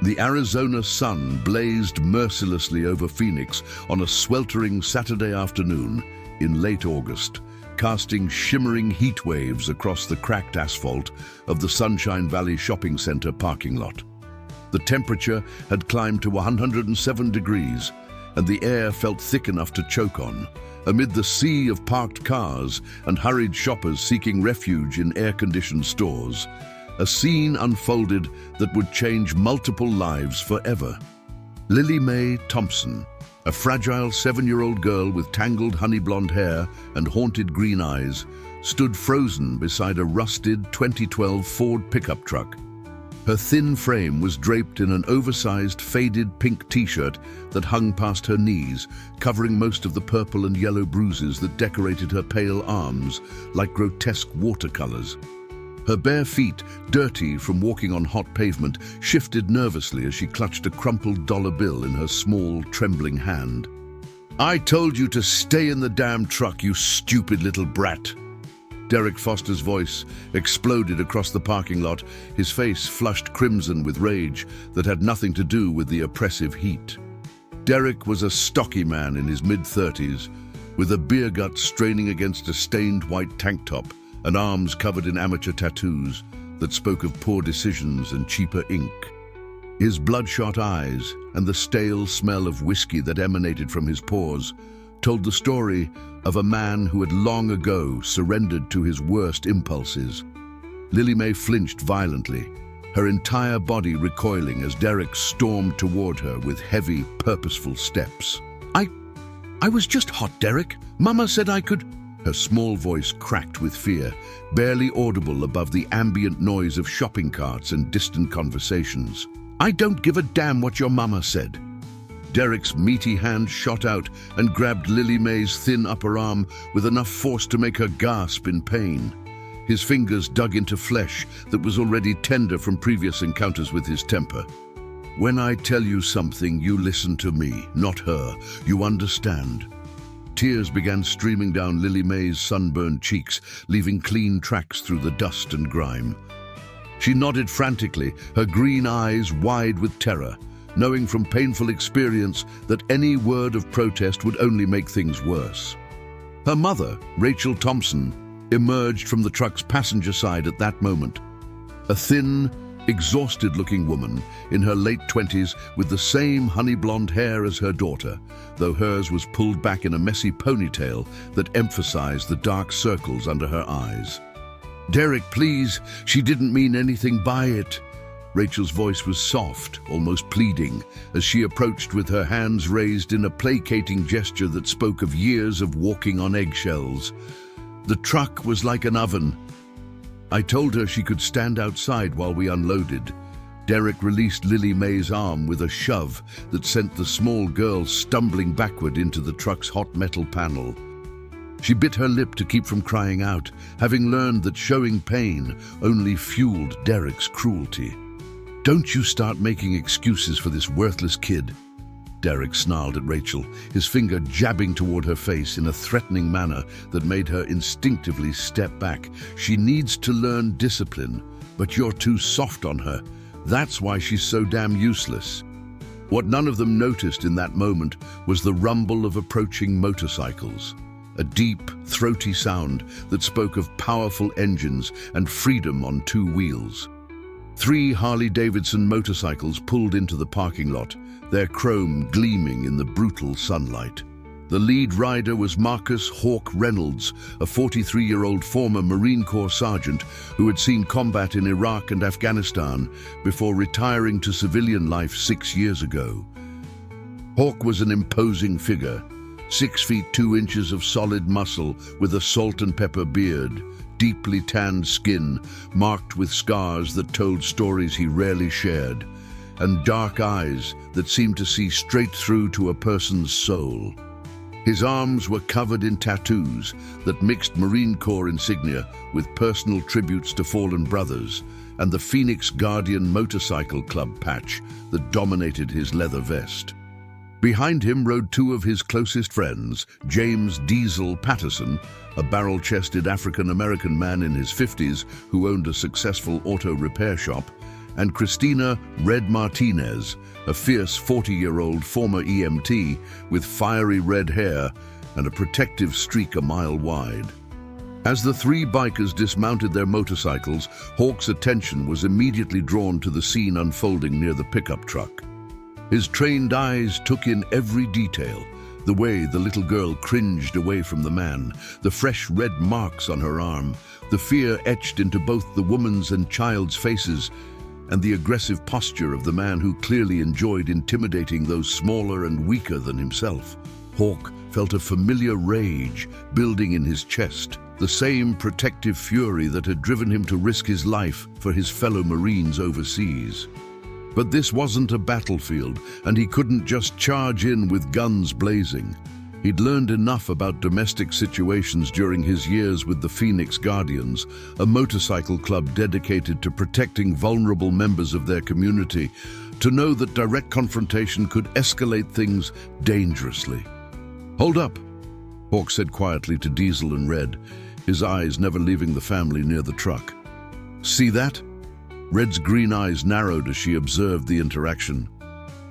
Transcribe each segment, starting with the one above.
The Arizona sun blazed mercilessly over Phoenix on a sweltering Saturday afternoon in late August, casting shimmering heat waves across the cracked asphalt of the Sunshine Valley Shopping Center parking lot. The temperature had climbed to 107 degrees, and the air felt thick enough to choke on, amid the sea of parked cars and hurried shoppers seeking refuge in air-conditioned stores. A scene unfolded that would change multiple lives forever. Lily Mae Thompson, a fragile 7-year-old girl with tangled honey blonde hair and haunted green eyes, stood frozen beside a rusted 2012 Ford pickup truck. Her thin frame was draped in an oversized, faded pink t-shirt that hung past her knees, covering most of the purple and yellow bruises that decorated her pale arms like grotesque watercolors. Her bare feet, dirty from walking on hot pavement, shifted nervously as she clutched a crumpled dollar bill in her small, trembling hand. "I told you to stay in the damn truck, you stupid little brat!" Derek Foster's voice exploded across the parking lot, his face flushed crimson with rage that had nothing to do with the oppressive heat. Derek was a stocky man in his mid-30s, with a beer gut straining against a stained white tank top and arms covered in amateur tattoos that spoke of poor decisions and cheaper ink. His bloodshot eyes and the stale smell of whiskey that emanated from his pores told the story of a man who had long ago surrendered to his worst impulses. Lily Mae flinched violently, her entire body recoiling as Derek stormed toward her with heavy, purposeful steps. I was just hot, Derek. Mama said I could..." Her small voice cracked with fear, barely audible above the ambient noise of shopping carts and distant conversations. "I don't give a damn what your mama said." Derek's meaty hand shot out and grabbed Lily Mae's thin upper arm with enough force to make her gasp in pain. His fingers dug into flesh that was already tender from previous encounters with his temper. "When I tell you something, you listen to me, not her. You understand?" Tears began streaming down Lily Mae's sunburned cheeks, leaving clean tracks through the dust and grime. She nodded frantically, her green eyes wide with terror, knowing from painful experience that any word of protest would only make things worse. Her mother, Rachel Thompson, emerged from the truck's passenger side at that moment. A thin, exhausted-looking woman in her late 20s with the same honey blonde hair as her daughter, though hers was pulled back in a messy ponytail that emphasized the dark circles under her eyes. "Derek, please, she didn't mean anything by it." Rachel's voice was soft, almost pleading, as she approached with her hands raised in a placating gesture that spoke of years of walking on eggshells. "The truck was like an oven. I told her she could stand outside while we unloaded." Derek released Lily Mae's arm with a shove that sent the small girl stumbling backward into the truck's hot metal panel. She bit her lip to keep from crying out, having learned that showing pain only fueled Derek's cruelty. "Don't you start making excuses for this worthless kid," Derek snarled at Rachel, his finger jabbing toward her face in a threatening manner that made her instinctively step back. "She needs to learn discipline, but you're too soft on her. That's why she's so damn useless." What none of them noticed in that moment was the rumble of approaching motorcycles, a deep, throaty sound that spoke of powerful engines and freedom on two wheels. 3 Harley-Davidson motorcycles pulled into the parking lot, their chrome gleaming in the brutal sunlight. The lead rider was Marcus Hawk Reynolds, a 43-year-old former Marine Corps sergeant who had seen combat in Iraq and Afghanistan before retiring to civilian life 6 years ago. Hawk was an imposing figure, 6 feet 2 inches of solid muscle with a salt and pepper beard, deeply tanned skin marked with scars that told stories he rarely shared, and dark eyes that seemed to see straight through to a person's soul. His arms were covered in tattoos that mixed Marine Corps insignia with personal tributes to fallen brothers, and the Phoenix Guardian Motorcycle Club patch that dominated his leather vest. Behind him rode 2 of his closest friends, James Diesel Patterson, a barrel-chested African-American man in his 50s who owned a successful auto repair shop, and Christina Red Martinez, a fierce 40-year-old former EMT with fiery red hair and a protective streak a mile wide. As the three bikers dismounted their motorcycles, Hawk's attention was immediately drawn to the scene unfolding near the pickup truck. His trained eyes took in every detail: the way the little girl cringed away from the man, the fresh red marks on her arm, the fear etched into both the woman's and child's faces, and the aggressive posture of the man who clearly enjoyed intimidating those smaller and weaker than himself. Hawk felt a familiar rage building in his chest, the same protective fury that had driven him to risk his life for his fellow Marines overseas. But this wasn't a battlefield, and he couldn't just charge in with guns blazing. He'd learned enough about domestic situations during his years with the Phoenix Guardians, a motorcycle club dedicated to protecting vulnerable members of their community, to know that direct confrontation could escalate things dangerously. "Hold up," Hawk said quietly to Diesel and Red, his eyes never leaving the family near the truck. "See that?" Red's green eyes narrowed as she observed the interaction.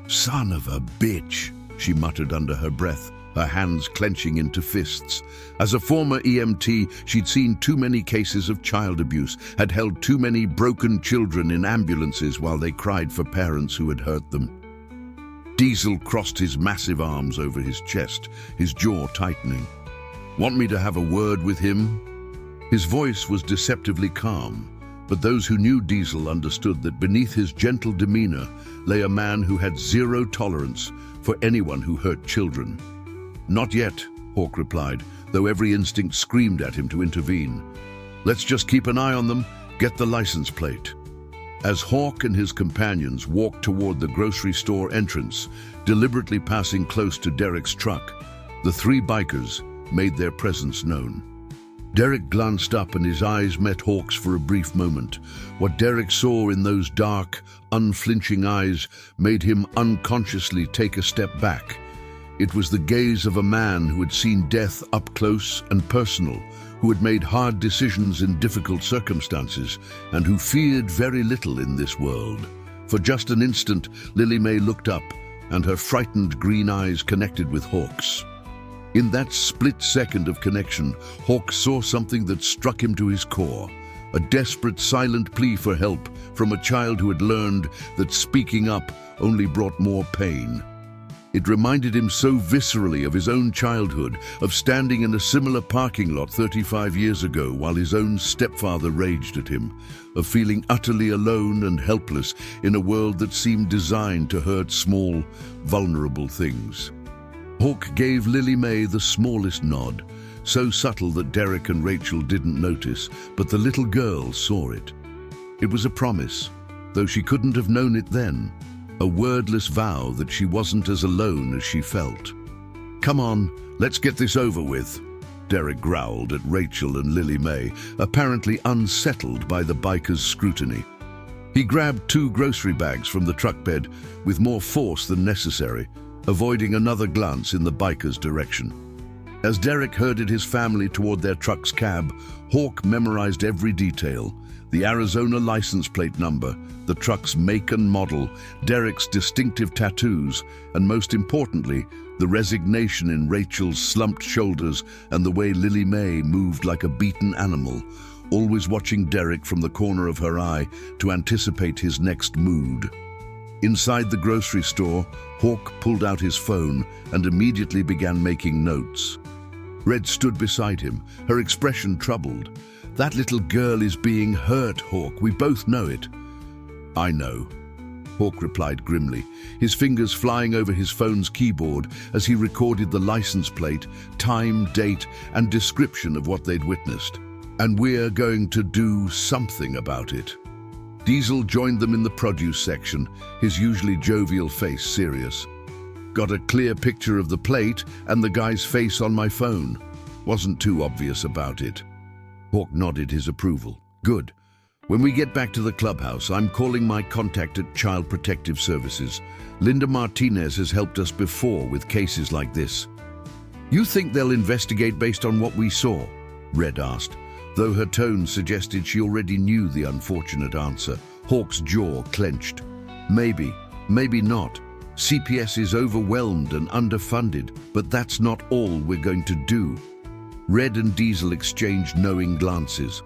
"Son of a bitch," she muttered under her breath, her hands clenching into fists. As a former EMT, she'd seen too many cases of child abuse, had held too many broken children in ambulances while they cried for parents who had hurt them. Diesel crossed his massive arms over his chest, his jaw tightening. "Want me to have a word with him?" His voice was deceptively calm, but those who knew Diesel understood that beneath his gentle demeanor lay a man who had zero tolerance for anyone who hurt children. "Not yet," Hawk replied, though every instinct screamed at him to intervene. "Let's just keep an eye on them, get the license plate." As Hawk and his companions walked toward the grocery store entrance, deliberately passing close to Derek's truck, the three bikers made their presence known. Derek glanced up and his eyes met Hawk's for a brief moment. What Derek saw in those dark, unflinching eyes made him unconsciously take a step back. It was the gaze of a man who had seen death up close and personal, who had made hard decisions in difficult circumstances, and who feared very little in this world. For just an instant, Lily May looked up, and her frightened green eyes connected with Hawk's. In that split second of connection, Hawk saw something that struck him to his core, a desperate, silent plea for help from a child who had learned that speaking up only brought more pain. It reminded him so viscerally of his own childhood, of standing in a similar parking lot 35 years ago while his own stepfather raged at him, of feeling utterly alone and helpless in a world that seemed designed to hurt small, vulnerable things. Hawk gave Lily May the smallest nod, so subtle that Derek and Rachel didn't notice, but the little girl saw it. It was a promise, though she couldn't have known it then. A wordless vow that she wasn't as alone as she felt. "Come on, let's get this over with," Derek growled at Rachel and Lily May, apparently unsettled by the biker's scrutiny. He grabbed 2 grocery bags from the truck bed with more force than necessary, avoiding another glance in the biker's direction. As Derek herded his family toward their truck's cab, Hawk memorized every detail: the Arizona license plate number, the truck's make and model, Derek's distinctive tattoos, and most importantly, the resignation in Rachel's slumped shoulders and the way Lily May moved like a beaten animal, always watching Derek from the corner of her eye to anticipate his next mood. Inside the grocery store, Hawk pulled out his phone and immediately began making notes. Red stood beside him, her expression troubled. "That little girl is being hurt, Hawk. We both know it." "I know," Hawk replied grimly, his fingers flying over his phone's keyboard as he recorded the license plate, time, date, and description of what they'd witnessed. "And we're going to do something about it." Diesel joined them in the produce section, his usually jovial face serious. "Got a clear picture of the plate and the guy's face on my phone. Wasn't too obvious about it." Hawk nodded his approval. "Good. When we get back to the clubhouse, I'm calling my contact at Child Protective Services. Linda Martinez has helped us before with cases like this." "You think they'll investigate based on what we saw?" Red asked, though her tone suggested she already knew the unfortunate answer. Hawk's jaw clenched. Maybe, maybe not. CPS is overwhelmed and underfunded, but that's not all we're going to do. Red and Diesel exchanged knowing glances.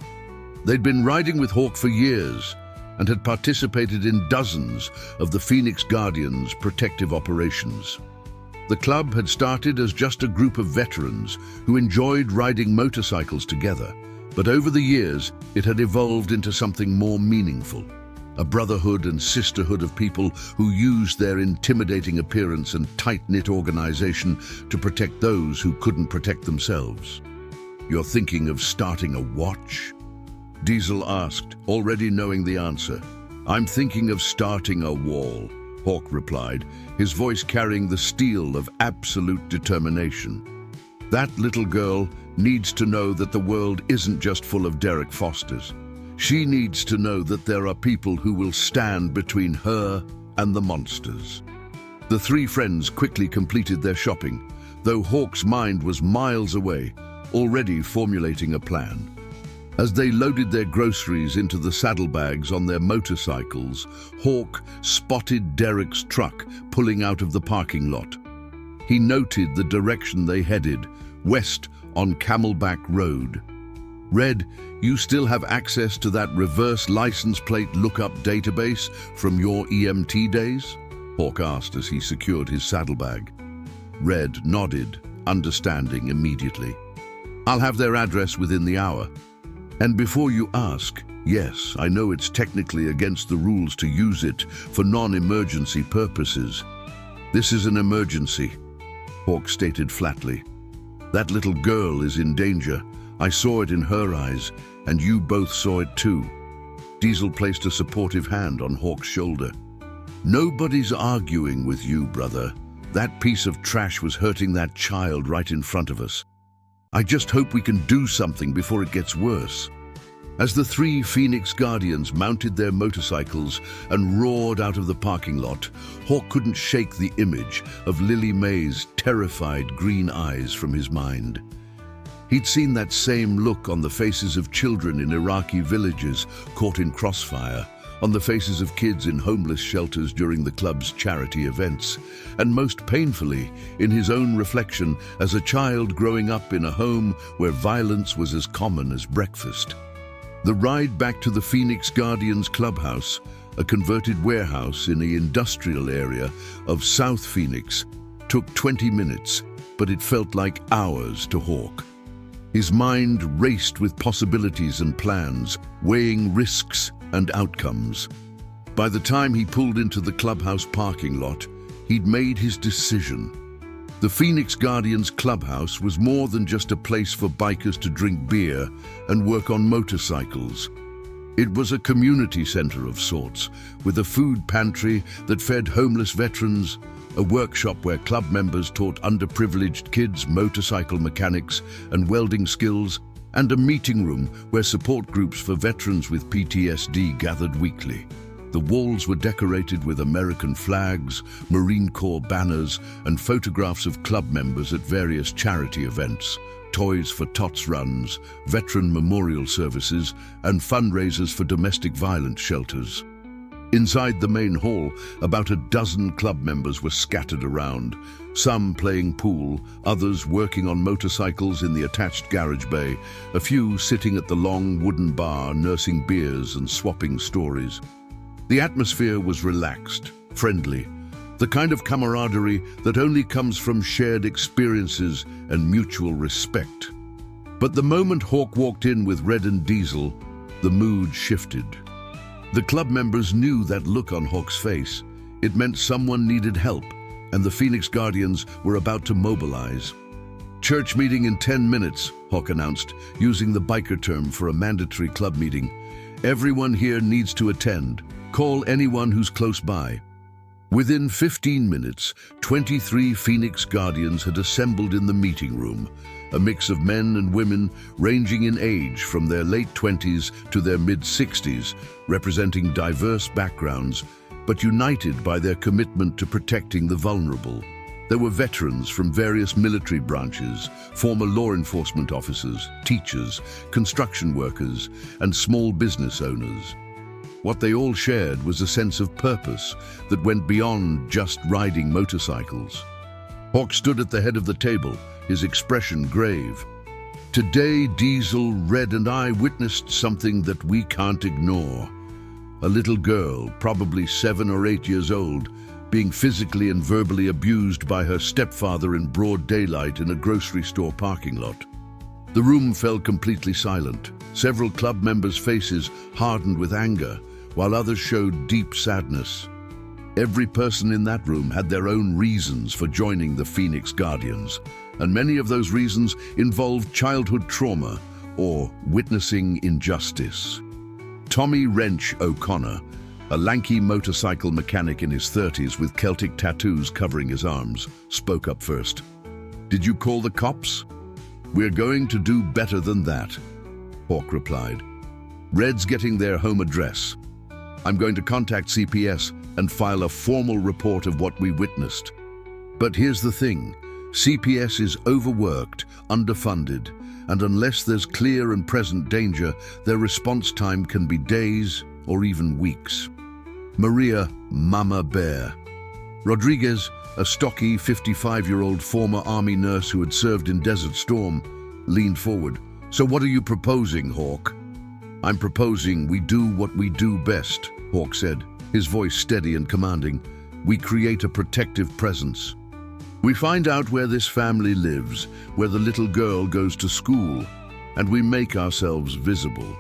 They'd been riding with Hawk for years and had participated in dozens of the Phoenix Guardians' protective operations. The club had started as just a group of veterans who enjoyed riding motorcycles together, but over the years it had evolved into something more meaningful. A brotherhood and sisterhood of people who used their intimidating appearance and tight-knit organization to protect those who couldn't protect themselves. "You're thinking of starting a watch?" Diesel asked, already knowing the answer. "I'm thinking of starting a wall," Hawk replied, his voice carrying the steel of absolute determination. "That little girl needs to know that the world isn't just full of Derek Fosters. She needs to know that there are people who will stand between her and the monsters." The three friends quickly completed their shopping, though Hawk's mind was miles away, already formulating a plan. As they loaded their groceries into the saddlebags on their motorcycles, Hawk spotted Derek's truck pulling out of the parking lot. He noted the direction they headed, west on Camelback Road. "Red, you still have access to that reverse license plate lookup database from your EMT days?" Hawk asked as he secured his saddlebag. Red nodded, understanding immediately. "I'll have their address within the hour. And before you ask, yes, I know it's technically against the rules to use it for non-emergency purposes. This is an emergency," Hawk stated flatly. "That little girl is in danger. I saw it in her eyes, and you both saw it too." Diesel placed a supportive hand on Hawk's shoulder. "Nobody's arguing with you, brother. That piece of trash was hurting that child right in front of us. I just hope we can do something before it gets worse." As the three Phoenix Guardians mounted their motorcycles and roared out of the parking lot, Hawk couldn't shake the image of Lily May's terrified green eyes from his mind. He'd seen that same look on the faces of children in Iraqi villages caught in crossfire, on the faces of kids in homeless shelters during the club's charity events, and most painfully in his own reflection as a child growing up in a home where violence was as common as breakfast. The ride back to the Phoenix Guardians clubhouse, a converted warehouse in the industrial area of South Phoenix, took 20 minutes, but it felt like hours to Hawk. His mind raced with possibilities and plans, weighing risks and outcomes. By the time he pulled into the clubhouse parking lot, he'd made his decision. The Phoenix Guardians clubhouse was more than just a place for bikers to drink beer and work on motorcycles. It was a community center of sorts, with a food pantry that fed homeless veterans, a workshop where club members taught underprivileged kids motorcycle mechanics and welding skills, and a meeting room where support groups for veterans with PTSD gathered weekly. The walls were decorated with American flags, Marine Corps banners, and photographs of club members at various charity events, toys for tots runs, veteran memorial services, and fundraisers for domestic violence shelters. Inside the main hall, about a dozen club members were scattered around, some playing pool, others working on motorcycles in the attached garage bay, a few sitting at the long wooden bar nursing beers and swapping stories. The atmosphere was relaxed, friendly, the kind of camaraderie that only comes from shared experiences and mutual respect. But the moment Hawk walked in with Red and Diesel, the mood shifted. The club members knew that look on Hawk's face. It meant someone needed help, and the Phoenix Guardians were about to mobilize. "Church meeting in 10 minutes, Hawk announced, using the biker term for a mandatory club meeting. "Everyone here needs to attend. Call anyone who's close by." Within 15 minutes, 23 Phoenix Guardians had assembled in the meeting room, a mix of men and women ranging in age from their late 20s to their mid-60s, representing diverse backgrounds, but united by their commitment to protecting the vulnerable. There were veterans from various military branches, former law enforcement officers, teachers, construction workers, and small business owners. What they all shared was a sense of purpose that went beyond just riding motorcycles. Hawk stood at the head of the table, his expression grave. Today, Diesel, Red, and I witnessed something that we can't ignore. A little girl, probably 7 or 8 years old, being physically and verbally abused by her stepfather in broad daylight in a grocery store parking lot. The room fell completely silent. Several club members' faces hardened with anger, while others showed deep sadness. Every person in that room had their own reasons for joining the Phoenix Guardians, and many of those reasons involved childhood trauma or witnessing injustice. Tommy Wrench O'Connor, a lanky motorcycle mechanic in his 30s with Celtic tattoos covering his arms, spoke up first. "Did you call the cops?" "We're going to do better than that," Hawk replied. "Red's getting their home address. I'm going to contact CPS and file a formal report of what we witnessed. But here's the thing, CPS is overworked, underfunded, and unless there's clear and present danger, their response time can be days or even weeks." Maria Mama Bear Rodriguez, a stocky 55-year-old former Army nurse who had served in Desert Storm, leaned forward. "So what are you proposing, Hawk?" "I'm proposing we do what we do best," Hawk said, his voice steady and commanding. "We create a protective presence. We find out where this family lives, where the little girl goes to school, and we make ourselves visible.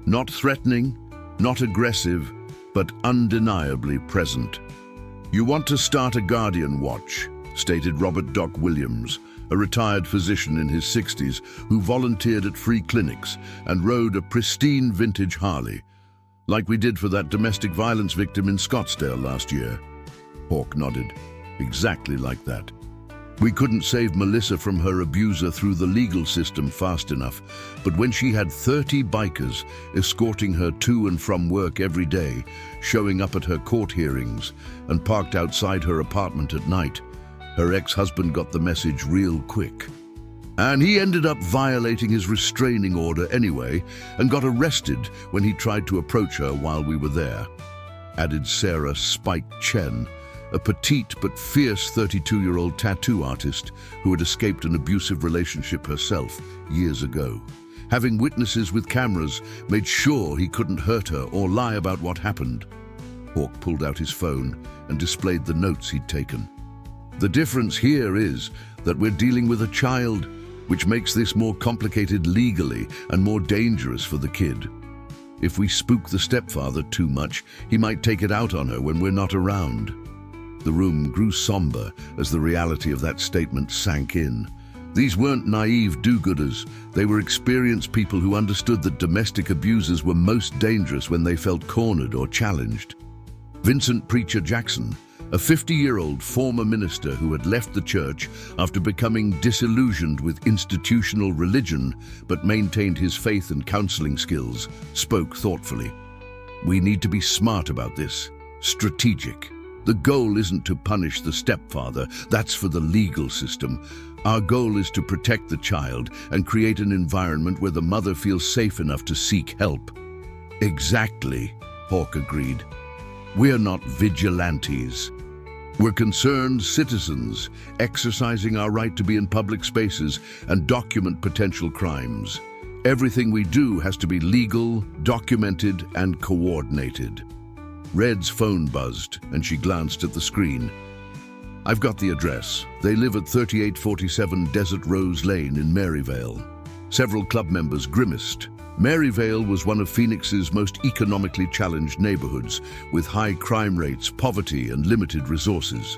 Not threatening, not aggressive, but undeniably present." "You want to start a Guardian Watch," stated Robert Doc Williams, a retired physician in his 60s who volunteered at free clinics and rode a pristine vintage Harley, like we did for that domestic violence victim in Scottsdale last year. Hawk nodded. "Exactly like that. We couldn't save Melissa from her abuser through the legal system fast enough, but when she had 30 bikers escorting her to and from work every day, showing up at her court hearings, and parked outside her apartment at night, her ex-husband got the message real quick. And he ended up violating his restraining order anyway and got arrested when he tried to approach her while we were there," added Sarah Spike Chen, a petite but fierce 32-year-old tattoo artist who had escaped an abusive relationship herself years ago. Having witnesses with cameras made sure he couldn't hurt her or lie about what happened. Hawk pulled out his phone and displayed the notes he'd taken. "The difference here is that we're dealing with a child, which makes this more complicated legally and more dangerous for the kid. If we spook the stepfather too much, he might take it out on her when we're not around." The room grew somber as the reality of that statement sank in. These weren't naive do-gooders. They were experienced people who understood that domestic abusers were most dangerous when they felt cornered or challenged. Vincent Preacher Jackson, a 50-year-old former minister who had left the church after becoming disillusioned with institutional religion but maintained his faith and counseling skills, spoke thoughtfully. "We need to be smart about this, strategic. The goal isn't to punish the stepfather, that's for the legal system. Our goal is to protect the child and create an environment where the mother feels safe enough to seek help." "Exactly," Hawk agreed. "We're not vigilantes. We're concerned citizens, exercising our right to be in public spaces and document potential crimes. Everything we do has to be legal, documented, and coordinated." Red's phone buzzed, and she glanced at the screen. "I've got the address. They live at 3847 Desert Rose Lane in Maryvale." Several club members grimaced. Maryvale was one of Phoenix's most economically challenged neighborhoods, with high crime rates, poverty, and limited resources.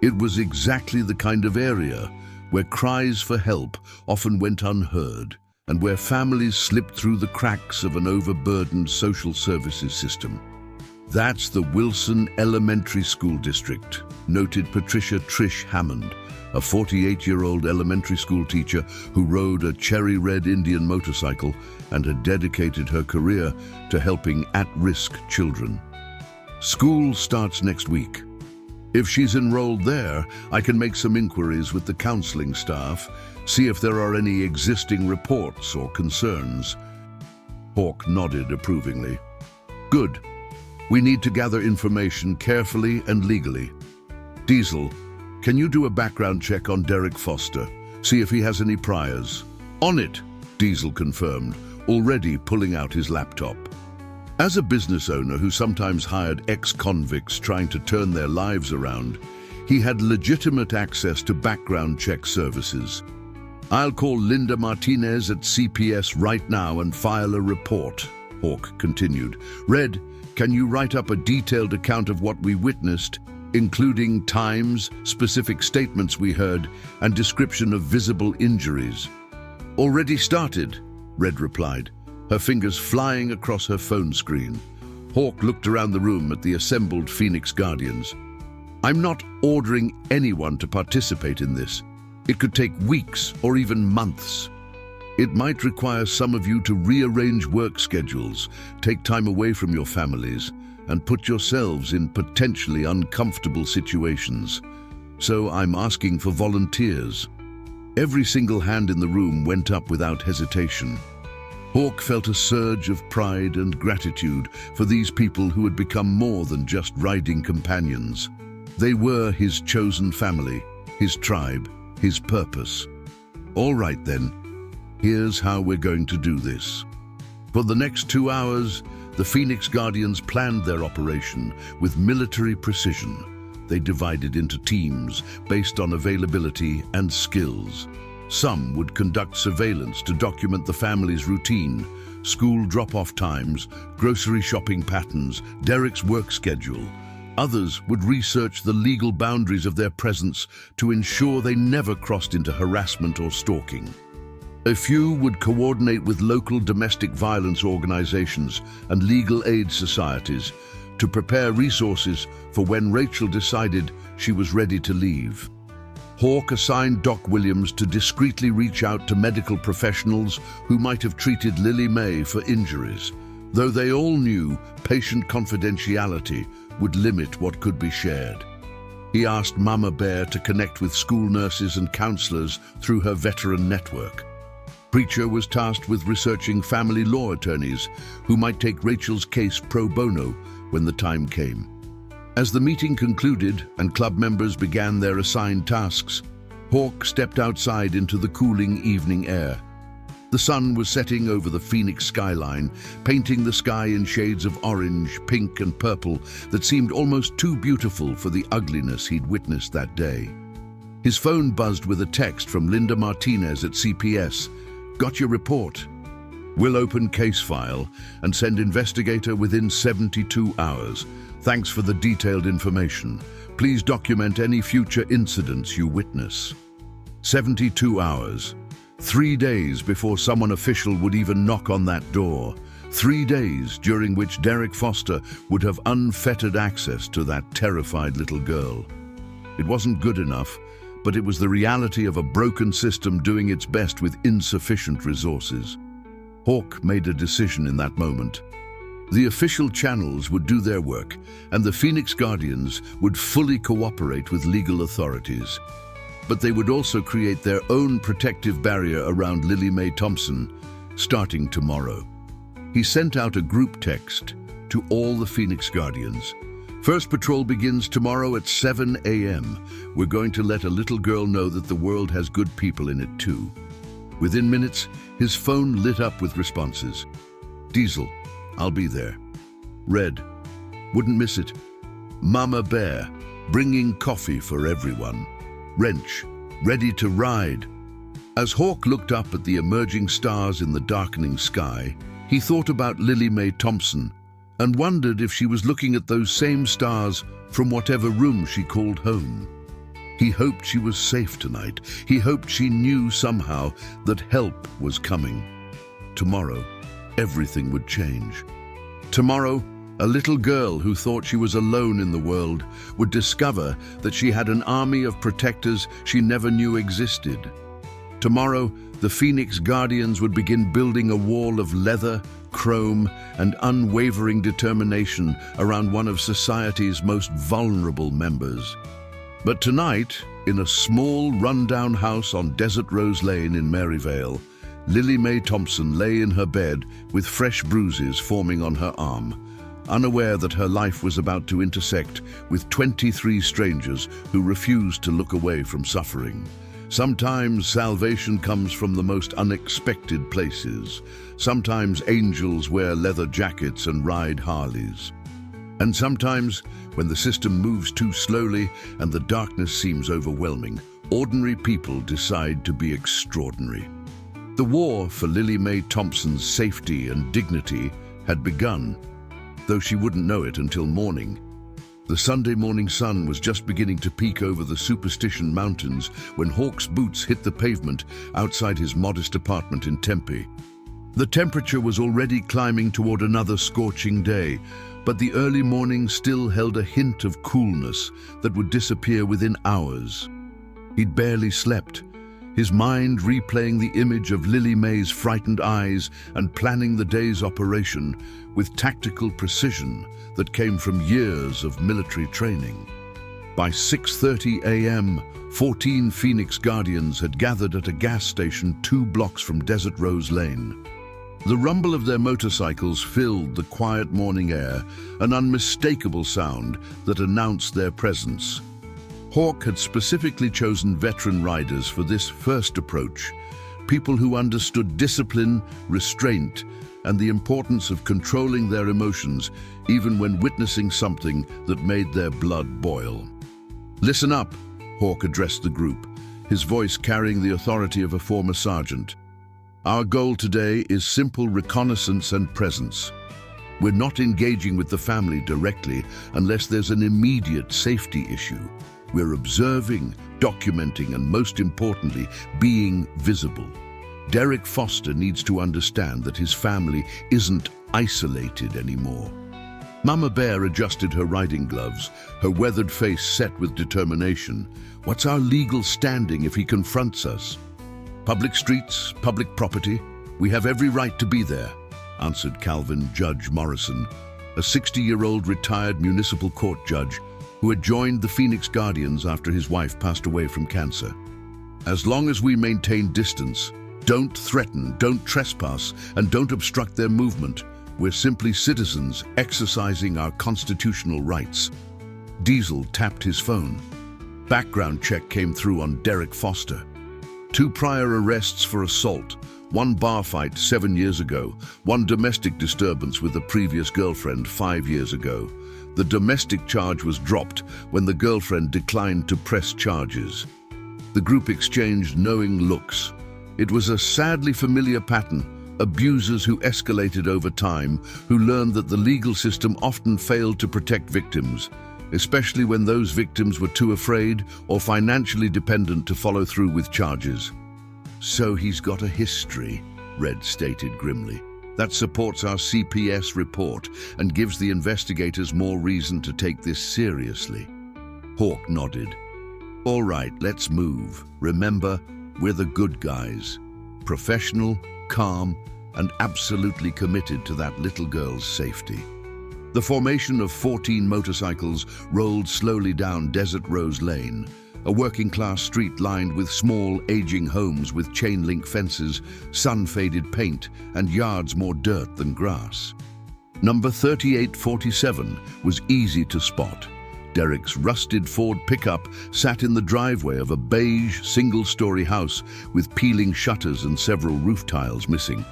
It was exactly the kind of area where cries for help often went unheard, and where families slipped through the cracks of an overburdened social services system. "That's the Wilson Elementary School District," noted Patricia Trish Hammond, a 48-year-old elementary school teacher who rode a cherry red Indian motorcycle and had dedicated her career to helping at-risk children. "School starts next week. If she's enrolled there, I can make some inquiries with the counseling staff, see if there are any existing reports or concerns." Hawk nodded approvingly. Good. We need to gather information carefully and legally. Diesel, can you do a background check on Derek Foster? See if he has any priors. On it, Diesel confirmed, already pulling out his laptop. As a business owner who sometimes hired ex-convicts trying to turn their lives around, he had legitimate access to background check services. I'll call Linda Martinez at CPS right now and file a report, Hawk continued. Red, can you write up a detailed account of what we witnessed, including times, specific statements we heard, and description of visible injuries? Already started, Red replied, her fingers flying across her phone screen. Hawk looked around the room at the assembled Phoenix Guardians. I'm not ordering anyone to participate in this. It could take weeks or even months. It might require some of you to rearrange work schedules, take time away from your families, and put yourselves in potentially uncomfortable situations. So I'm asking for volunteers. Every single hand in the room went up without hesitation. Hawk felt a surge of pride and gratitude for these people who had become more than just riding companions. They were his chosen family, his tribe, his purpose. All right then, here's how we're going to do this. For the next 2 hours, the Phoenix Guardians planned their operation with military precision. They divided into teams based on availability and skills. Some would conduct surveillance to document the family's routine, school drop-off times, grocery shopping patterns, Derek's work schedule. Others would research the legal boundaries of their presence to ensure they never crossed into harassment or stalking. A few would coordinate with local domestic violence organizations and legal aid societies to prepare resources for when Rachel decided she was ready to leave. Hawk assigned Doc Williams to discreetly reach out to medical professionals who might have treated Lily May for injuries, though they all knew patient confidentiality would limit what could be shared. He asked Mama Bear to connect with school nurses and counselors through her veteran network. Preacher was tasked with researching family law attorneys who might take Rachel's case pro bono when the time came. As the meeting concluded and club members began their assigned tasks, Hawk stepped outside into the cooling evening air. The sun was setting over the Phoenix skyline, painting the sky in shades of orange, pink, and purple that seemed almost too beautiful for the ugliness he'd witnessed that day. His phone buzzed with a text from Linda Martinez at CPS. Got your report. We'll open case file and send investigator within 72 hours. Thanks for the detailed information. Please document any future incidents you witness. 72 hours. 3 days before someone official would even knock on that door. 3 days during which Derek Foster would have unfettered access to that terrified little girl. It wasn't good enough, but it was the reality of a broken system doing its best with insufficient resources. Hawk made a decision in that moment. The official channels would do their work, and the Phoenix Guardians would fully cooperate with legal authorities. But they would also create their own protective barrier around Lily Mae Thompson, starting tomorrow. He sent out a group text to all the Phoenix Guardians. First patrol begins tomorrow at 7 a.m. We're going to let a little girl know that the world has good people in it too. Within minutes, his phone lit up with responses. Diesel, I'll be there. Red, wouldn't miss it. Mama Bear, bringing coffee for everyone. Wrench, ready to ride. As Hawk looked up at the emerging stars in the darkening sky, he thought about Lily Mae Thompson and wondered if she was looking at those same stars from whatever room she called home. He hoped she was safe tonight. He hoped she knew somehow that help was coming. Tomorrow, everything would change. Tomorrow, a little girl who thought she was alone in the world would discover that she had an army of protectors she never knew existed. Tomorrow, the Phoenix Guardians would begin building a wall of leather, chrome, and unwavering determination around one of society's most vulnerable members. But tonight, in a small, rundown house on Desert Rose Lane in Maryvale, Lily Mae Thompson lay in her bed with fresh bruises forming on her arm. unaware that her life was about to intersect with 23 strangers who refused to look away from suffering. Sometimes salvation comes from the most unexpected places. Sometimes angels wear leather jackets and ride Harleys. And sometimes, when the system moves too slowly and the darkness seems overwhelming, ordinary people decide to be extraordinary. The war for Lily Mae Thompson's safety and dignity had begun, though she wouldn't know it until morning. The Sunday morning sun was just beginning to peek over the Superstition Mountains when Hawk's boots hit the pavement outside his modest apartment in Tempe. The temperature was already climbing toward another scorching day, but the early morning still held a hint of coolness that would disappear within hours. He'd barely slept, his mind replaying the image of Lily Mae's frightened eyes and planning the day's operation with tactical precision that came from years of military training. By 6:30 a.m., 14 Phoenix Guardians had gathered at a gas station 2 blocks from Desert Rose Lane. The rumble of their motorcycles filled the quiet morning air, an unmistakable sound that announced their presence. Hawk had specifically chosen veteran riders for this first approach, people who understood discipline, restraint, and the importance of controlling their emotions even when witnessing something that made their blood boil. "Listen up," Hawk addressed the group, his voice carrying the authority of a former sergeant. "Our goal today is simple reconnaissance and presence. We're not engaging with the family directly unless there's an immediate safety issue. We're observing, documenting, and most importantly, being visible. Derek Foster needs to understand that his family isn't isolated anymore." Mama Bear adjusted her riding gloves, her weathered face set with determination. "What's our legal standing if he confronts us?" "Public streets, public property. We have every right to be there," answered Calvin Judge Morrison, a 60-year-old retired municipal court judge who had joined the Phoenix Guardians after his wife passed away from cancer. "As long as we maintain distance, don't threaten, don't trespass, and don't obstruct their movement, we're simply citizens exercising our constitutional rights." Diesel tapped his phone. Background check came through on Derek Foster. 2 prior arrests for assault, 1 bar fight 7 years ago, 1 domestic disturbance with a previous girlfriend 5 years ago. The domestic charge was dropped when the girlfriend declined to press charges. The group exchanged knowing looks. It was a sadly familiar pattern: abusers who escalated over time, who learned that the legal system often failed to protect victims, especially when those victims were too afraid or financially dependent to follow through with charges. "So he's got a history," Red stated grimly. "That supports our CPS report and gives the investigators more reason to take this seriously." Hawk nodded. "All right, let's move. Remember, we're the good guys. Professional, calm, and absolutely committed to that little girl's safety." The formation of 14 motorcycles rolled slowly down Desert Rose Lane, a working-class street lined with small, aging homes with chain-link fences, sun-faded paint, and yards more dirt than grass. Number 3847 was easy to spot. Derek's rusted Ford pickup sat in the driveway of a beige, single-story house with peeling shutters and several roof tiles missing.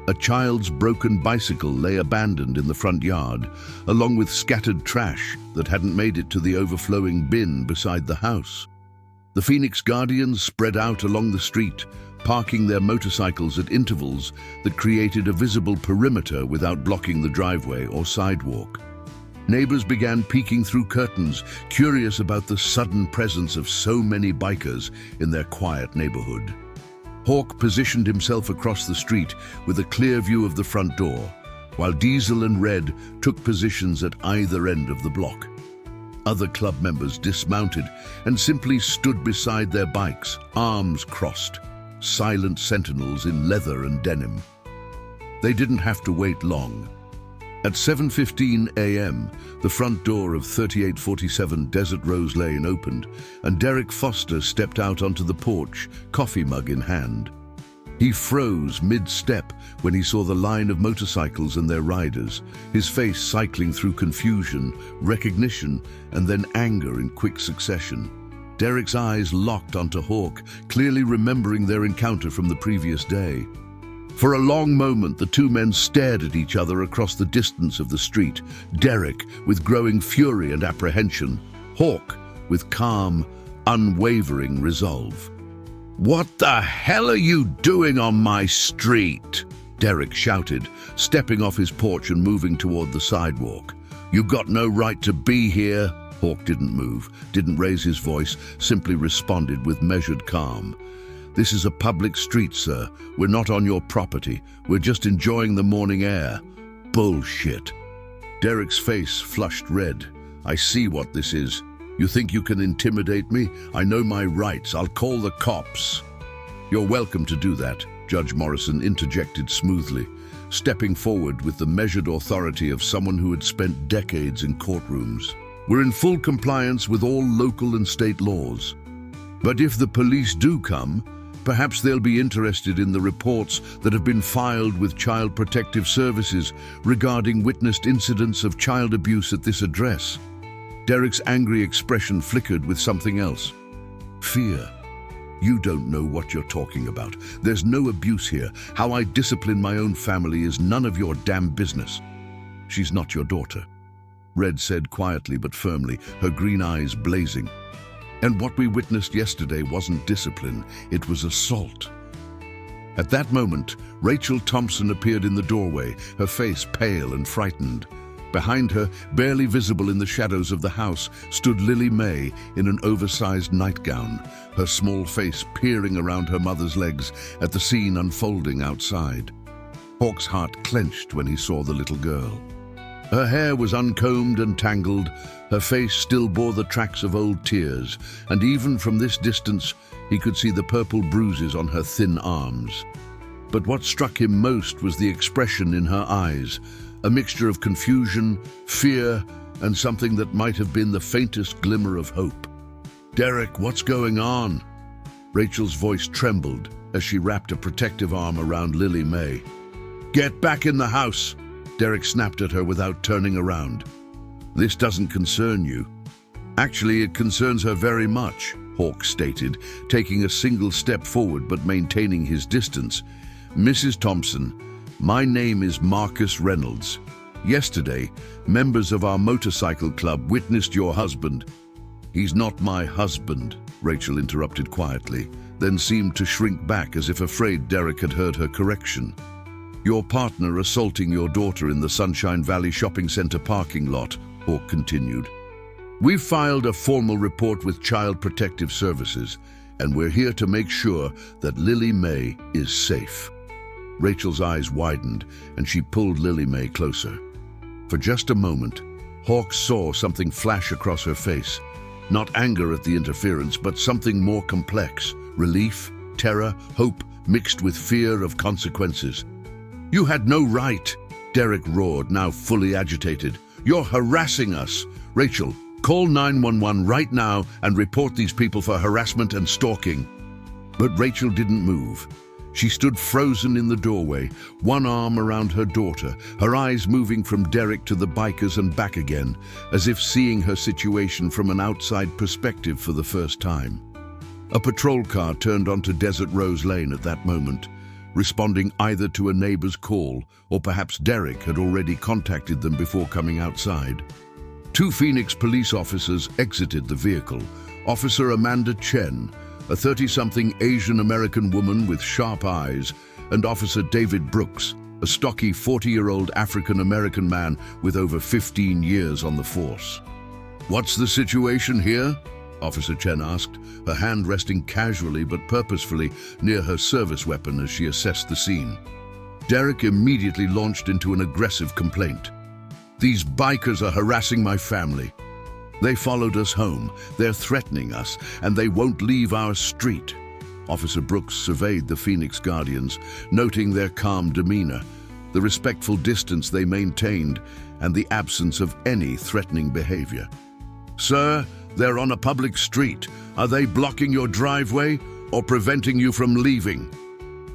A child's broken bicycle lay abandoned in the front yard, along with scattered trash that hadn't made it to the overflowing bin beside the house. The Phoenix Guardians spread out along the street, parking their motorcycles at intervals that created a visible perimeter without blocking the driveway or sidewalk. Neighbors began peeking through curtains, curious about the sudden presence of so many bikers in their quiet neighborhood. Hawk positioned himself across the street with a clear view of the front door, while Diesel and Red took positions at either end of the block. Other club members dismounted and simply stood beside their bikes, arms crossed, silent sentinels in leather and denim. They didn't have to wait long. At 7:15 a.m., the front door of 3847 Desert Rose Lane opened, and Derek Foster stepped out onto the porch, coffee mug in hand. He froze mid-step when he saw the line of motorcycles and their riders, his face cycling through confusion, recognition, and then anger in quick succession. Derek's eyes locked onto Hawk, clearly remembering their encounter from the previous day. For a long moment, the two men stared at each other across the distance of the street, Derek with growing fury and apprehension, Hawk with calm, unwavering resolve. "What the hell are you doing on my street?" Derek shouted, stepping off his porch and moving toward the sidewalk. "You've got no right to be here." Hawk didn't move, didn't raise his voice, simply responded with measured calm. "This is a public street, sir. We're not on your property. We're just enjoying the morning air." "Bullshit." Derek's face flushed red. "I see what this is. You think you can intimidate me? I know my rights. I'll call the cops." "You're welcome to do that," Judge Morrison interjected smoothly, stepping forward with the measured authority of someone who had spent decades in courtrooms. "We're in full compliance with all local and state laws. But if the police do come, perhaps they'll be interested in the reports that have been filed with Child Protective Services regarding witnessed incidents of child abuse at this address." Derek's angry expression flickered with something else. "Fear. You don't know what you're talking about. There's no abuse here. How I discipline my own family is none of your damn business." "She's not your daughter," Red said quietly but firmly, her green eyes blazing. "And what we witnessed yesterday wasn't discipline, it was assault." At that moment, Rachel Thompson appeared in the doorway, her face pale and frightened. Behind her, barely visible in the shadows of the house, stood Lily May in an oversized nightgown, her small face peering around her mother's legs at the scene unfolding outside. Hawk's heart clenched when he saw the little girl. Her hair was uncombed and tangled, her face still bore the tracks of old tears, and even from this distance he could see the purple bruises on her thin arms. But what struck him most was the expression in her eyes, a mixture of confusion, fear, and something that might have been the faintest glimmer of hope. "Derek, what's going on?" Rachel's voice trembled as she wrapped a protective arm around Lily May. "Get back in the house!" Derek snapped at her without turning around. "This doesn't concern you." "Actually, it concerns her very much," Hawk stated, taking a single step forward but maintaining his distance. "Mrs. Thompson, my name is Marcus Reynolds. Yesterday, members of our motorcycle club witnessed your husband." "He's not my husband," Rachel interrupted quietly, then seemed to shrink back as if afraid Derek had heard her correction. "Your partner assaulting your daughter in the Sunshine Valley Shopping Center parking lot," Hawk continued. "We've filed a formal report with Child Protective Services, and we're here to make sure that Lily May is safe." Rachel's eyes widened, and she pulled Lily May closer. For just a moment, Hawk saw something flash across her face. Not anger at the interference, but something more complex. Relief, terror, hope, mixed with fear of consequences. "You had no right," Derek roared, now fully agitated. "You're harassing us. Rachel, call 911 right now and report these people for harassment and stalking." But Rachel didn't move. She stood frozen in the doorway, one arm around her daughter, her eyes moving from Derek to the bikers and back again, as if seeing her situation from an outside perspective for the first time. A patrol car turned onto Desert Rose Lane at that moment, responding either to a neighbor's call or perhaps Derek had already contacted them before coming outside. Two Phoenix police officers exited the vehicle. Officer Amanda Chen, a 30-something Asian-American woman with sharp eyes, and Officer David Brooks, a stocky 40-year-old African-American man with over 15 years on the force. "What's the situation here?" Officer Chen asked, her hand resting casually but purposefully near her service weapon as she assessed the scene. Derek immediately launched into an aggressive complaint. "These bikers are harassing my family. They followed us home, they're threatening us, and they won't leave our street." Officer Brooks surveyed the Phoenix Guardians, noting their calm demeanor, the respectful distance they maintained, and the absence of any threatening behavior. "Sir, they're on a public street. Are they blocking your driveway or preventing you from leaving?"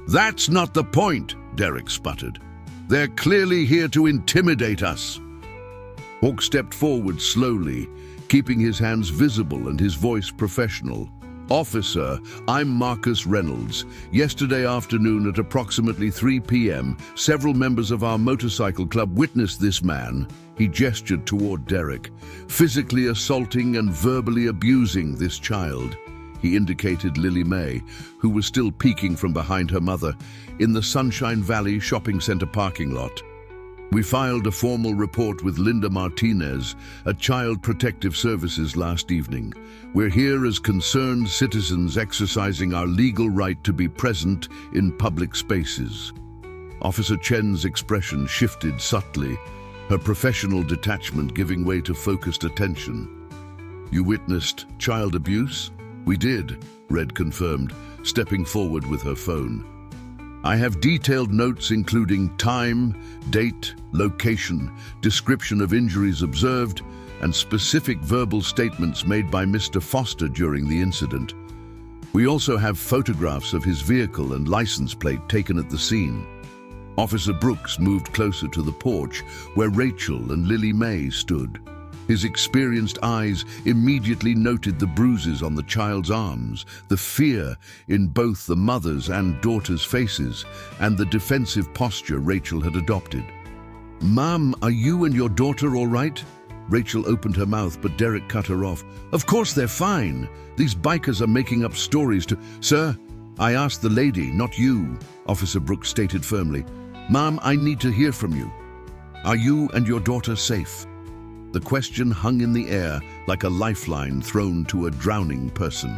"That's not the point," Derek sputtered. "They're clearly here to intimidate us." Hawk stepped forward slowly, keeping his hands visible and his voice professional. "Officer, I'm Marcus Reynolds. Yesterday afternoon at approximately 3 p.m., several members of our motorcycle club witnessed this man," he gestured toward Derek, "physically assaulting and verbally abusing this child." He indicated Lily May, who was still peeking from behind her mother, in the Sunshine Valley Shopping Center parking lot. "We filed a formal report with Linda Martinez at Child Protective Services last evening. We're here as concerned citizens exercising our legal right to be present in public spaces." Officer Chen's expression shifted subtly, her professional detachment giving way to focused attention. "You witnessed child abuse?" "We did," Red confirmed, stepping forward with her phone. "I have detailed notes including time, date, location, description of injuries observed, and specific verbal statements made by Mr. Foster during the incident. We also have photographs of his vehicle and license plate taken at the scene." Officer Brooks moved closer to the porch where Rachel and Lily May stood. His experienced eyes immediately noted the bruises on the child's arms, the fear in both the mother's and daughter's faces, and the defensive posture Rachel had adopted. "Mom, are you and your daughter all right?" Rachel opened her mouth, but Derek cut her off. "Of course they're fine. These bikers are making up stories to—" "Sir, I asked the lady, not you," Officer Brooks stated firmly. "Mom, I need to hear from you. Are you and your daughter safe?" The question hung in the air like a lifeline thrown to a drowning person.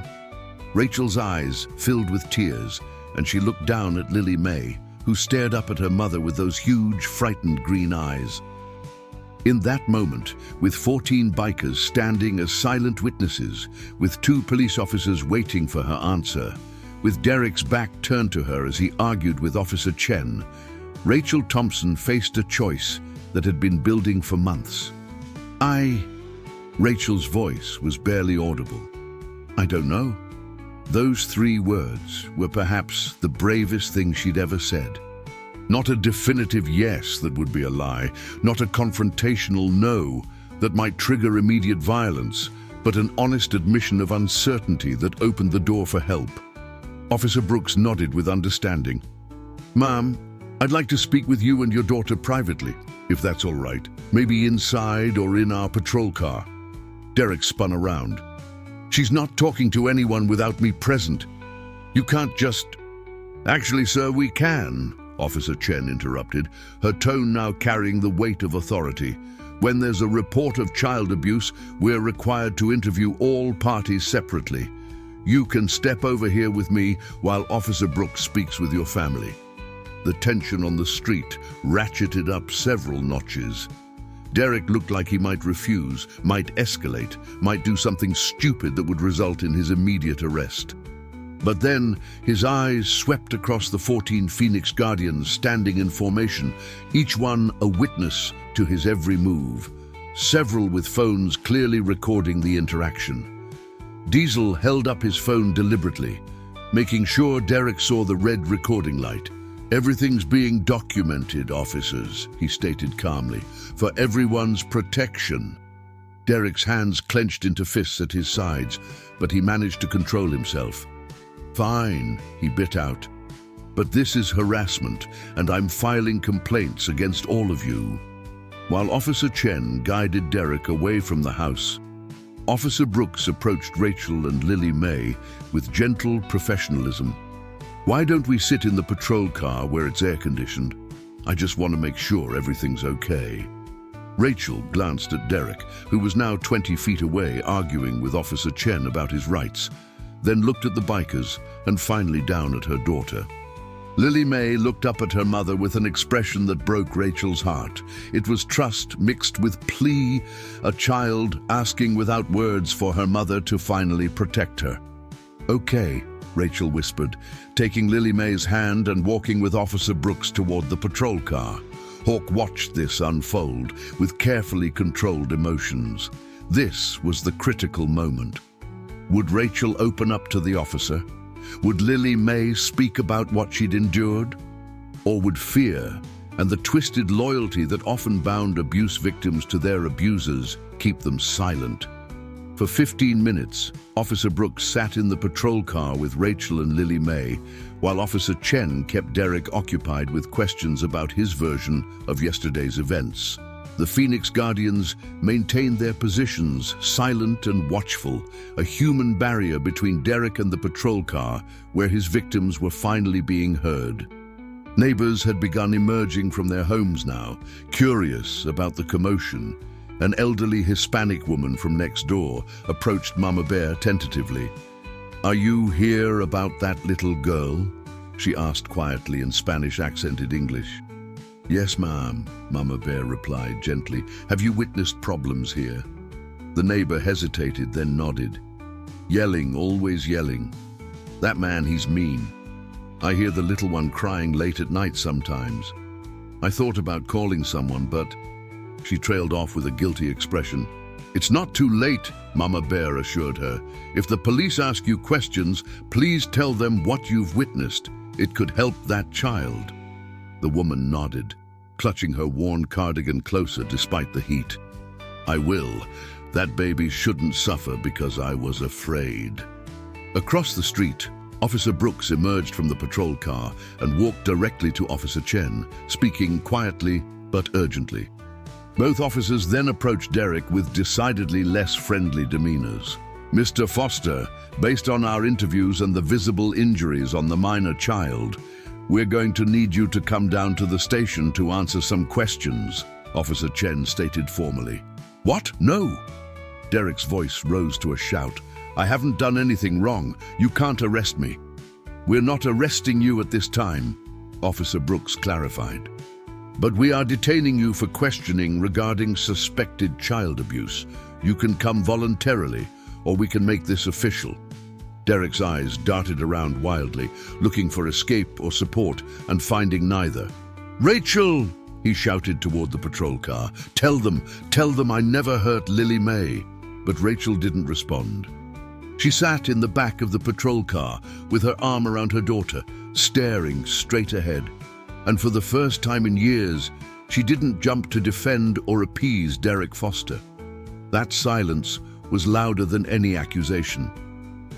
Rachel's eyes filled with tears, and she looked down at Lily May, who stared up at her mother with those huge, frightened green eyes. In that moment, with 14 bikers standing as silent witnesses, with 2 police officers waiting for her answer, with Derek's back turned to her as he argued with Officer Chen, Rachel Thompson faced a choice that had been building for months. Rachel's voice was barely audible. "I don't know." Those 3 words were perhaps the bravest thing she'd ever said. Not a definitive yes that would be a lie, not a confrontational no that might trigger immediate violence, but an honest admission of uncertainty that opened the door for help. Officer Brooks nodded with understanding. "Ma'am, I'd like to speak with you and your daughter privately, if that's all right. Maybe inside or in our patrol car." Derek spun around. "She's not talking to anyone without me present. You can't just—" "Actually, sir, we can," Officer Chen interrupted, her tone now carrying the weight of authority. "When there's a report of child abuse, we're required to interview all parties separately. You can step over here with me while Officer Brooks speaks with your family." The tension on the street ratcheted up several notches. Derek looked like he might refuse, might escalate, might do something stupid that would result in his immediate arrest. But then his eyes swept across the 14 Phoenix Guardians standing in formation, each one a witness to his every move, several with phones clearly recording the interaction. Diesel held up his phone deliberately, making sure Derek saw the red recording light. "Everything's being documented, officers," he stated calmly, "for everyone's protection." Derek's hands clenched into fists at his sides, but he managed to control himself. "Fine," he bit out. "But this is harassment, and I'm filing complaints against all of you." While Officer Chen guided Derek away from the house, Officer Brooks approached Rachel and Lily May with gentle professionalism. "Why don't we sit in the patrol car where it's air-conditioned? I just want to make sure everything's okay." Rachel glanced at Derek, who was now 20 feet away arguing with Officer Chen about his rights, then looked at the bikers and finally down at her daughter. Lily May looked up at her mother with an expression that broke Rachel's heart. It was trust mixed with plea, a child asking without words for her mother to finally protect her. "Okay," Rachel whispered, taking Lily May's hand and walking with Officer Brooks toward the patrol car. Hawk watched this unfold with carefully controlled emotions. This was the critical moment. Would Rachel open up to the officer? Would Lily May speak about what she'd endured? Or would fear and the twisted loyalty that often bound abuse victims to their abusers keep them silent? For 15 minutes, Officer Brooks sat in the patrol car with Rachel and Lily May, while Officer Chen kept Derek occupied with questions about his version of yesterday's events. The Phoenix Guardians maintained their positions, silent and watchful, a human barrier between Derek and the patrol car, where his victims were finally being heard. Neighbors had begun emerging from their homes now, curious about the commotion. An elderly Hispanic woman from next door approached Mama Bear tentatively. "Are you here about that little girl?" she asked quietly in Spanish-accented English. "Yes, ma'am," Mama Bear replied gently. "Have you witnessed problems here?" The neighbor hesitated, then nodded. "Yelling, always yelling. That man, he's mean. I hear the little one crying late at night sometimes. I thought about calling someone, but..." She trailed off with a guilty expression. "It's not too late," Mama Bear assured her. "If the police ask you questions, please tell them what you've witnessed. It could help that child." The woman nodded, clutching her worn cardigan closer despite the heat. "I will. That baby shouldn't suffer because I was afraid." Across the street, Officer Brooks emerged from the patrol car and walked directly to Officer Chen, speaking quietly but urgently. Both officers then approached Derek with decidedly less friendly demeanors. "Mr. Foster, based on our interviews and the visible injuries on the minor child, we're going to need you to come down to the station to answer some questions," Officer Chen stated formally. "What? No!" Derek's voice rose to a shout. "I haven't done anything wrong. You can't arrest me." "We're not arresting you at this time," Officer Brooks clarified. "But we are detaining you for questioning regarding suspected child abuse. You can come voluntarily, or we can make this official." Derek's eyes darted around wildly, looking for escape or support, and finding neither. "Rachel!" he shouted toward the patrol car. Tell them I never hurt Lily May." But Rachel didn't respond. She sat in the back of the patrol car with her arm around her daughter, staring straight ahead. And for the first time in years, she didn't jump to defend or appease Derek Foster. That silence was louder than any accusation.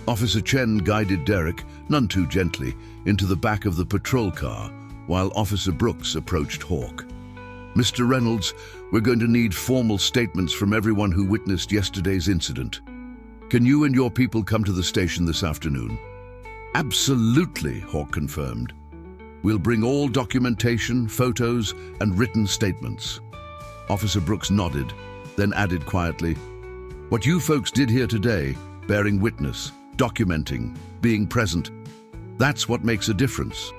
Officer Chen guided Derek, none too gently, into the back of the patrol car, while Officer Brooks approached Hawk. "Mr. Reynolds, we're going to need formal statements from everyone who witnessed yesterday's incident. Can you and your people come to the station this afternoon?" "Absolutely," Hawk confirmed. "We'll bring all documentation, photos, and written statements." Officer Brooks nodded, then added quietly, "What you folks did here today, bearing witness, documenting, being present, that's what makes a difference.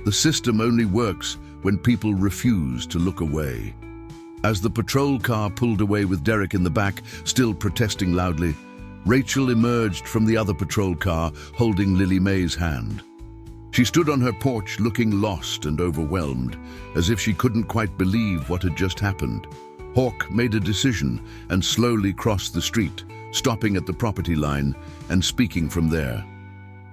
The system only works when people refuse to look away." As the patrol car pulled away with Derek in the back, still protesting loudly, Rachel emerged from the other patrol car, holding Lily May's hand. She stood on her porch looking lost and overwhelmed, as if she couldn't quite believe what had just happened. Hawk made a decision and slowly crossed the street, stopping at the property line and speaking from there.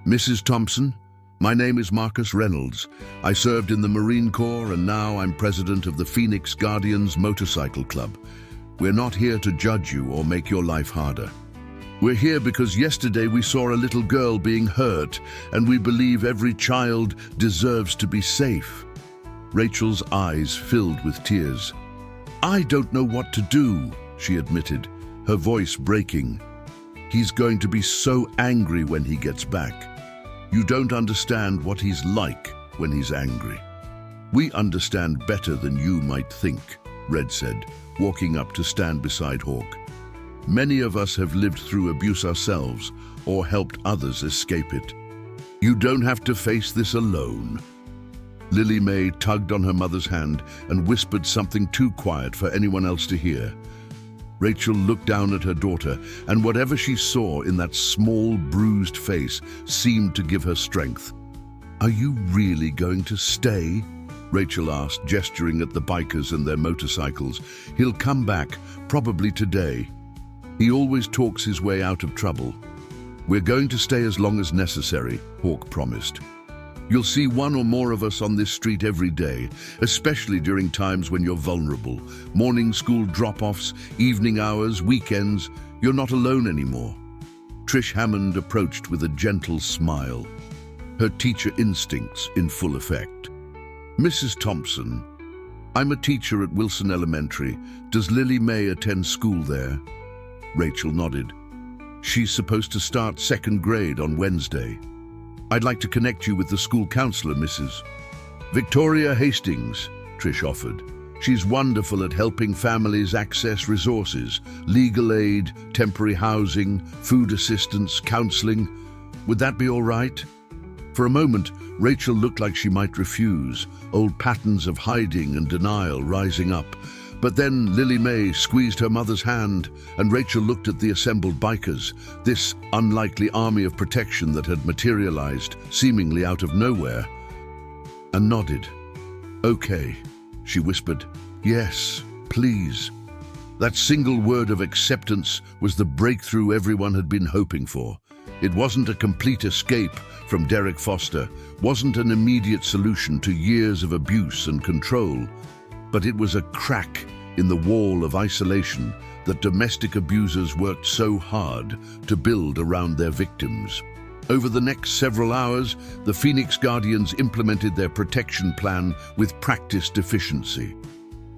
"Mrs. Thompson, my name is Marcus Reynolds. I served in the Marine Corps and now I'm president of the Phoenix Guardians Motorcycle Club. We're not here to judge you or make your life harder. We're here because yesterday we saw a little girl being hurt, and we believe every child deserves to be safe." Rachel's eyes filled with tears. "I don't know what to do," she admitted, her voice breaking. "He's going to be so angry when he gets back. You don't understand what he's like when he's angry." "We understand better than you might think," Red said, walking up to stand beside Hawk. "Many of us have lived through abuse ourselves or helped others escape it. You don't have to face this alone." Lily May tugged on her mother's hand and whispered something too quiet for anyone else to hear. Rachel looked down at her daughter, and whatever she saw in that small, bruised face seemed to give her strength. "Are you really going to stay?" Rachel asked, gesturing at the bikers and their motorcycles. "He'll come back, probably today. He always talks his way out of trouble." "We're going to stay as long as necessary," Hawk promised. "You'll see one or more of us on this street every day, especially during times when you're vulnerable. Morning school drop-offs, evening hours, weekends. You're not alone anymore." Trish Hammond approached with a gentle smile, her teacher instincts in full effect. "Mrs. Thompson, I'm a teacher at Wilson Elementary. Does Lily May attend school there?" Rachel nodded. "She's supposed to start second grade on Wednesday. I'd like to connect you with the school counselor, Mrs. Victoria Hastings," Trish offered. "She's wonderful at helping families access resources, legal aid, temporary housing, food assistance, counseling. Would that be all right?" For a moment, Rachel looked like she might refuse, old patterns of hiding and denial rising up. But then Lily May squeezed her mother's hand, and Rachel looked at the assembled bikers, this unlikely army of protection that had materialized, seemingly out of nowhere, and nodded. "Okay," she whispered. "Yes, please." That single word of acceptance was the breakthrough everyone had been hoping for. It wasn't a complete escape from Derek Foster, wasn't an immediate solution to years of abuse and control, but it was a crack in the wall of isolation that domestic abusers worked so hard to build around their victims. Over the next several hours, the Phoenix Guardians implemented their protection plan with practiced efficiency.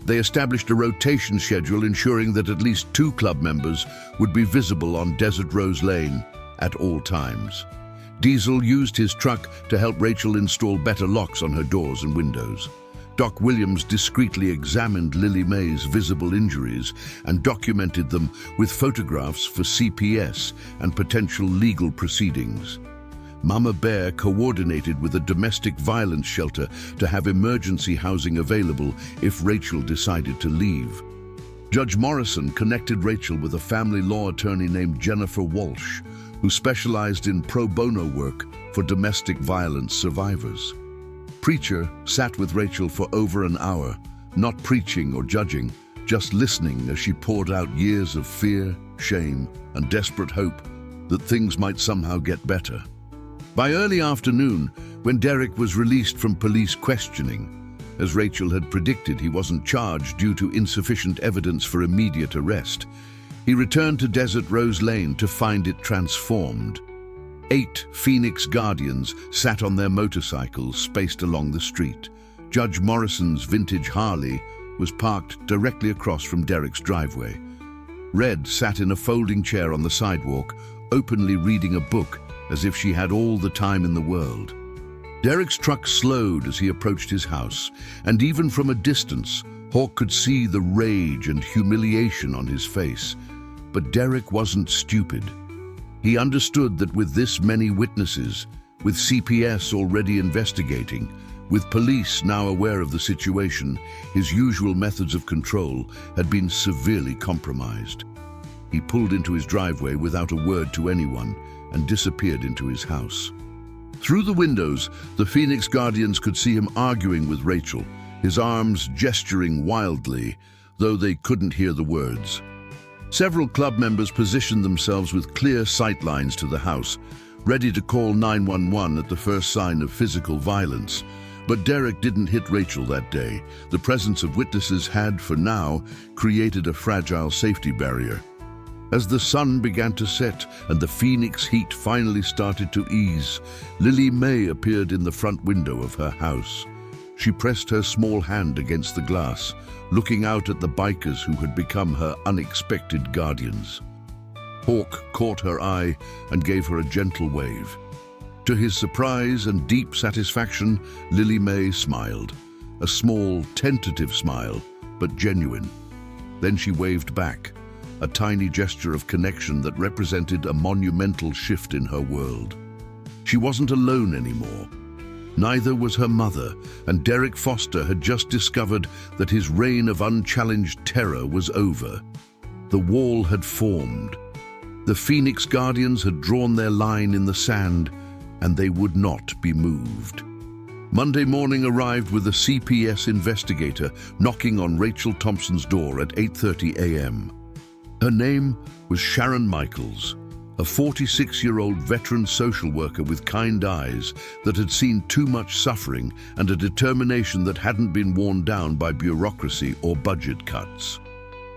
They established a rotation schedule ensuring that at least 2 club members would be visible on Desert Rose Lane at all times. Diesel used his truck to help Rachel install better locks on her doors and windows. Doc Williams discreetly examined Lily May's visible injuries and documented them with photographs for CPS and potential legal proceedings. Mama Bear coordinated with a domestic violence shelter to have emergency housing available if Rachel decided to leave. Judge Morrison connected Rachel with a family law attorney named Jennifer Walsh, who specialized in pro bono work for domestic violence survivors. Preacher sat with Rachel for over an hour, not preaching or judging, just listening as she poured out years of fear, shame, and desperate hope that things might somehow get better. By early afternoon, when Derek was released from police questioning, as Rachel had predicted, he wasn't charged due to insufficient evidence for immediate arrest. He returned to Desert Rose Lane to find it transformed. 8 Phoenix Guardians sat on their motorcycles spaced along the street. Judge Morrison's vintage Harley was parked directly across from Derek's driveway. Red sat in a folding chair on the sidewalk, openly reading a book as if she had all the time in the world. Derek's truck slowed as he approached his house, and even from a distance, Hawk could see the rage and humiliation on his face. But Derek wasn't stupid. He understood that with this many witnesses, with CPS already investigating, with police now aware of the situation, his usual methods of control had been severely compromised. He pulled into his driveway without a word to anyone and disappeared into his house. Through the windows, the Phoenix Guardians could see him arguing with Rachel, his arms gesturing wildly, though they couldn't hear the words. Several club members positioned themselves with clear sightlines to the house, ready to call 911 at the first sign of physical violence. But Derek didn't hit Rachel that day. The presence of witnesses had, for now, created a fragile safety barrier. As the sun began to set and the Phoenix heat finally started to ease, Lily May appeared in the front window of her house. She pressed her small hand against the glass, looking out at the bikers who had become her unexpected guardians. Hawk caught her eye and gave her a gentle wave. To his surprise and deep satisfaction, Lily May smiled. A small, tentative smile, but genuine. Then she waved back, a tiny gesture of connection that represented a monumental shift in her world. She wasn't alone anymore. Neither was her mother, and Derek Foster had just discovered that his reign of unchallenged terror was over. The wall had formed. The Phoenix Guardians had drawn their line in the sand, and they would not be moved. Monday morning arrived with a CPS investigator knocking on Rachel Thompson's door at 8:30 a.m. Her name was Sharon Michaels, a 46-year-old veteran social worker with kind eyes that had seen too much suffering and a determination that hadn't been worn down by bureaucracy or budget cuts.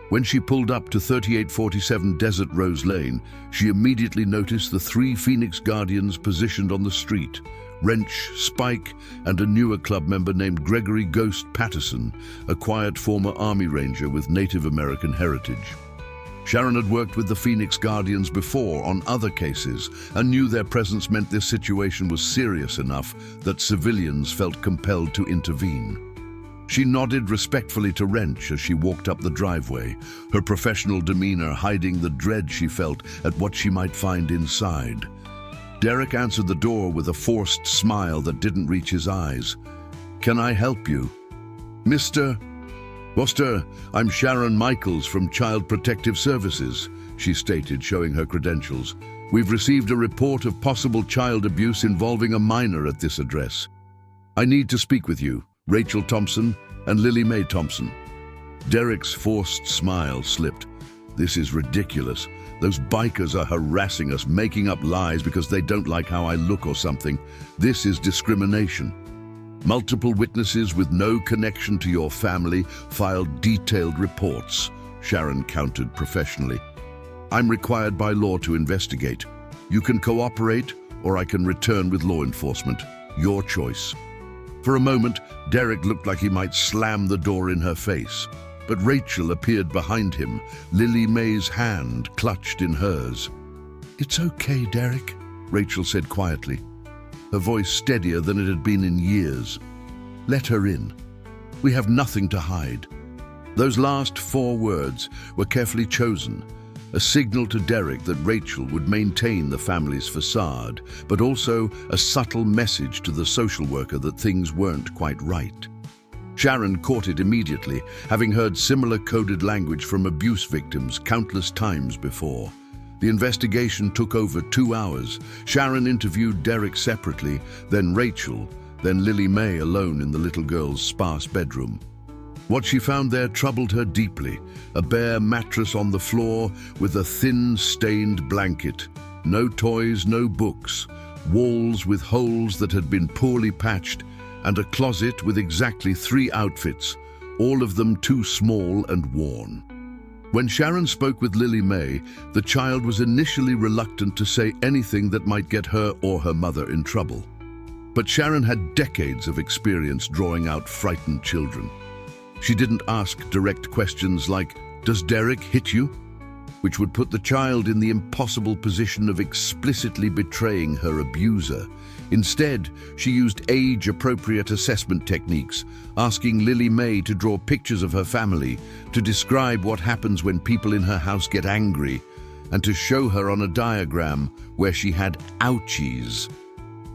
When she pulled up to 3847 Desert Rose Lane, she immediately noticed the 3 Phoenix Guardians positioned on the street: Wrench, Spike, and a newer club member named Gregory Ghost Patterson, a quiet former Army Ranger with Native American heritage. Sharon had worked with the Phoenix Guardians before on other cases and knew their presence meant this situation was serious enough that civilians felt compelled to intervene. She nodded respectfully to Wrench as she walked up the driveway, her professional demeanor hiding the dread she felt at what she might find inside. Derek answered the door with a forced smile that didn't reach his eyes. "Can I help you?" "Mr. Foster, I'm Sharon Michaels from Child Protective Services," she stated, showing her credentials. "We've received a report of possible child abuse involving a minor at this address. I need to speak with you, Rachel Thompson and Lily Mae Thompson." Derek's forced smile slipped. "This is ridiculous. Those bikers are harassing us, making up lies because they don't like how I look or something. This is discrimination." Multiple witnesses with no connection to your family filed detailed reports, Sharon countered professionally. "I'm required by law to investigate. You can cooperate or I can return with law enforcement. Your choice." For a moment, Derek looked like he might slam the door in her face. But Rachel appeared behind him, Lily Mae's hand clutched in hers. "It's okay, Derek," Rachel said quietly, her voice steadier than it had been in years. "Let her in. We have nothing to hide." Those last 4 words were carefully chosen, a signal to Derek that Rachel would maintain the family's facade, but also a subtle message to the social worker that things weren't quite right. Sharon caught it immediately, having heard similar coded language from abuse victims countless times before. The investigation took over 2 hours. Sharon interviewed Derek separately, then Rachel, then Lily Mae alone in the little girl's sparse bedroom. What she found there troubled her deeply: a bare mattress on the floor with a thin, stained blanket, no toys, no books, walls with holes that had been poorly patched, and a closet with exactly 3 outfits, all of them too small and worn. When Sharon spoke with Lily Mae, the child was initially reluctant to say anything that might get her or her mother in trouble. But Sharon had decades of experience drawing out frightened children. She didn't ask direct questions like, "Does Derek hit you?" which would put the child in the impossible position of explicitly betraying her abuser. Instead, she used age-appropriate assessment techniques, asking Lily Mae to draw pictures of her family, to describe what happens when people in her house get angry, and to show her on a diagram where she had ouchies.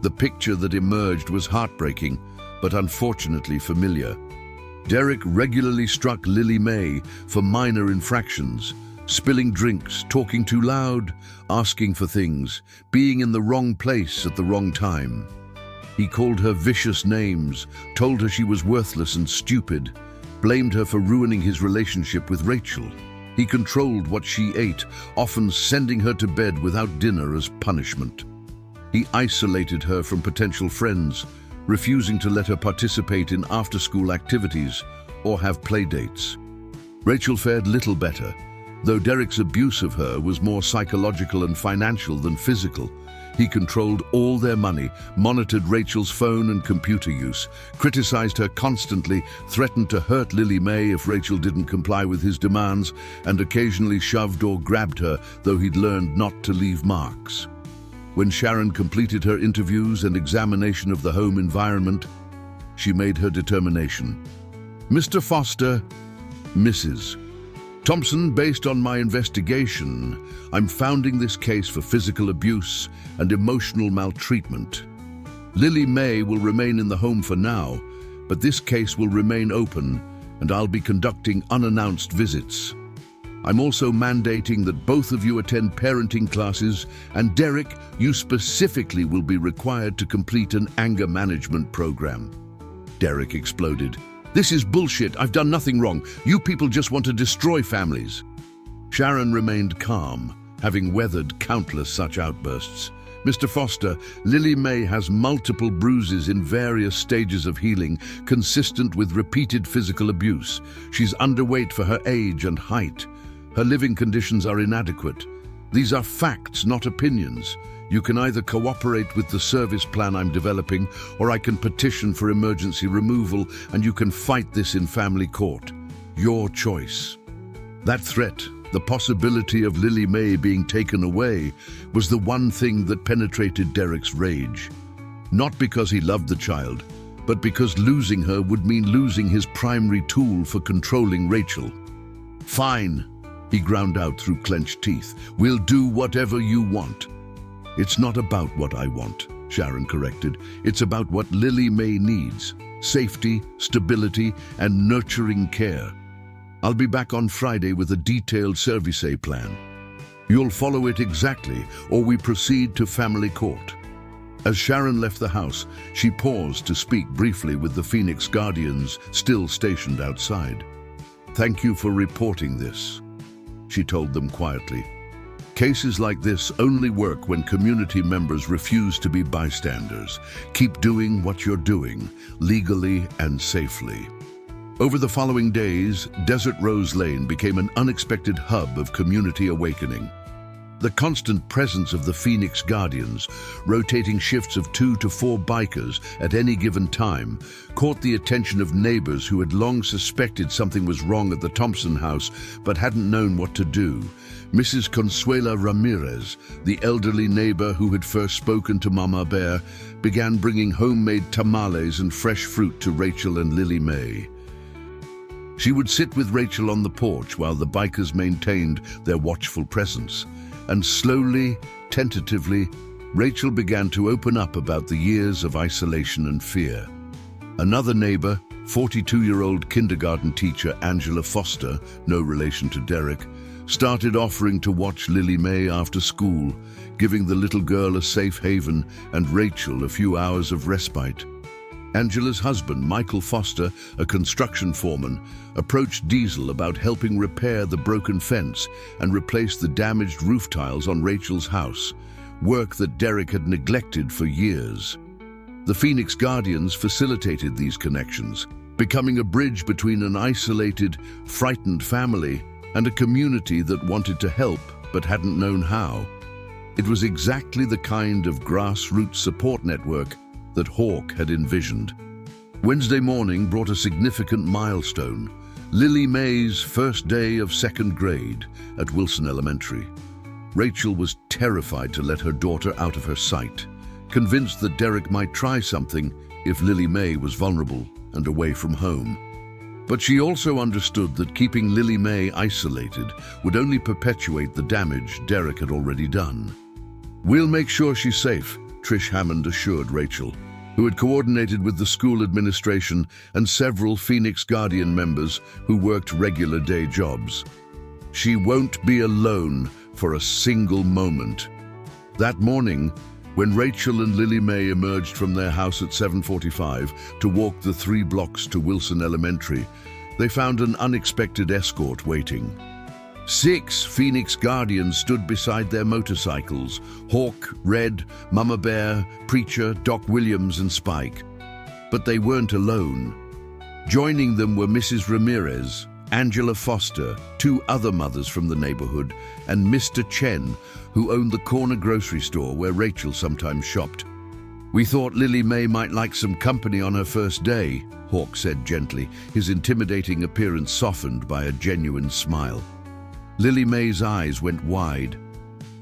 The picture that emerged was heartbreaking, but unfortunately familiar. Derek regularly struck Lily Mae for minor infractions: spilling drinks, talking too loud, asking for things, being in the wrong place at the wrong time. He called her vicious names, told her she was worthless and stupid, blamed her for ruining his relationship with Rachel. He controlled what she ate, often sending her to bed without dinner as punishment. He isolated her from potential friends, refusing to let her participate in after-school activities or have play dates. Rachel fared little better, though Derek's abuse of her was more psychological and financial than physical. He controlled all their money, monitored Rachel's phone and computer use, criticized her constantly, threatened to hurt Lily Mae if Rachel didn't comply with his demands, and occasionally shoved or grabbed her, though he'd learned not to leave marks. When Sharon completed her interviews and examination of the home environment, she made her determination. "Mr. Foster, Mrs. Thompson, based on my investigation, I'm founding this case for physical abuse and emotional maltreatment. Lily Mae will remain in the home for now, but this case will remain open and I'll be conducting unannounced visits. I'm also mandating that both of you attend parenting classes, and Derek, you specifically will be required to complete an anger management program." Derek exploded. "This is bullshit. I've done nothing wrong. You people just want to destroy families." Sharon remained calm, having weathered countless such outbursts. Mr. Foster, Lily May has multiple bruises in various stages of healing, consistent with repeated physical abuse. She's underweight for her age and height. Her living conditions are inadequate. These are facts, not opinions. You can either cooperate with the service plan I'm developing, or I can petition for emergency removal, and you can fight this in family court. Your choice. That threat, the possibility of Lily May being taken away, was the one thing that penetrated Derek's rage. Not because he loved the child, but because losing her would mean losing his primary tool for controlling Rachel. Fine, he ground out through clenched teeth. We'll do whatever you want. It's not about what I want, Sharon corrected. It's about what Lily May needs. Safety, stability, and nurturing care. I'll be back on Friday with a detailed service plan. You'll follow it exactly, or we proceed to family court. As Sharon left the house, she paused to speak briefly with the Phoenix Guardians still stationed outside. Thank you for reporting this, she told them quietly. Cases like this only work when community members refuse to be bystanders. Keep doing what you're doing, legally and safely. Over the following days, Desert Rose Lane became an unexpected hub of community awakening. The constant presence of the Phoenix Guardians, rotating shifts of 2 to 4 bikers at any given time, caught the attention of neighbors who had long suspected something was wrong at the Thompson house but hadn't known what to do. Mrs. Consuela Ramirez, the elderly neighbor who had first spoken to Mama Bear, began bringing homemade tamales and fresh fruit to Rachel and Lily May. She would sit with Rachel on the porch while the bikers maintained their watchful presence. And slowly, tentatively, Rachel began to open up about the years of isolation and fear. Another neighbor, 42-year-old kindergarten teacher Angela Foster, no relation to Derek, started offering to watch Lily May after school, giving the little girl a safe haven and Rachel a few hours of respite. Angela's husband, Michael Foster, a construction foreman, approached Diesel about helping repair the broken fence and replace the damaged roof tiles on Rachel's house, work that Derek had neglected for years. The Phoenix Guardians facilitated these connections, becoming a bridge between an isolated, frightened family and a community that wanted to help but hadn't known how. It was exactly the kind of grassroots support network that Hawk had envisioned. Wednesday morning brought a significant milestone: Lily May's first day of second grade at Wilson Elementary. Rachel was terrified to let her daughter out of her sight, convinced that Derek might try something if Lily May was vulnerable and away from home. But she also understood that keeping Lily May isolated would only perpetuate the damage Derek had already done. "We'll make sure she's safe," Trish Hammond assured Rachel, who had coordinated with the school administration and several Phoenix Guardian members who worked regular day jobs. She won't be alone for a single moment. That morning, when Rachel and Lily May emerged from their house at 7:45 to walk the 3 blocks to Wilson Elementary, they found an unexpected escort waiting. 6 Phoenix Guardians stood beside their motorcycles: Hawk, Red, Mama Bear, Preacher, Doc Williams and Spike. But they weren't alone. Joining them were Mrs. Ramirez, Angela Foster, 2 other mothers from the neighborhood, and Mr. Chen, who owned the corner grocery store where Rachel sometimes shopped. "We thought Lily May might like some company on her first day," Hawk said gently, his intimidating appearance softened by a genuine smile. Lily May's eyes went wide.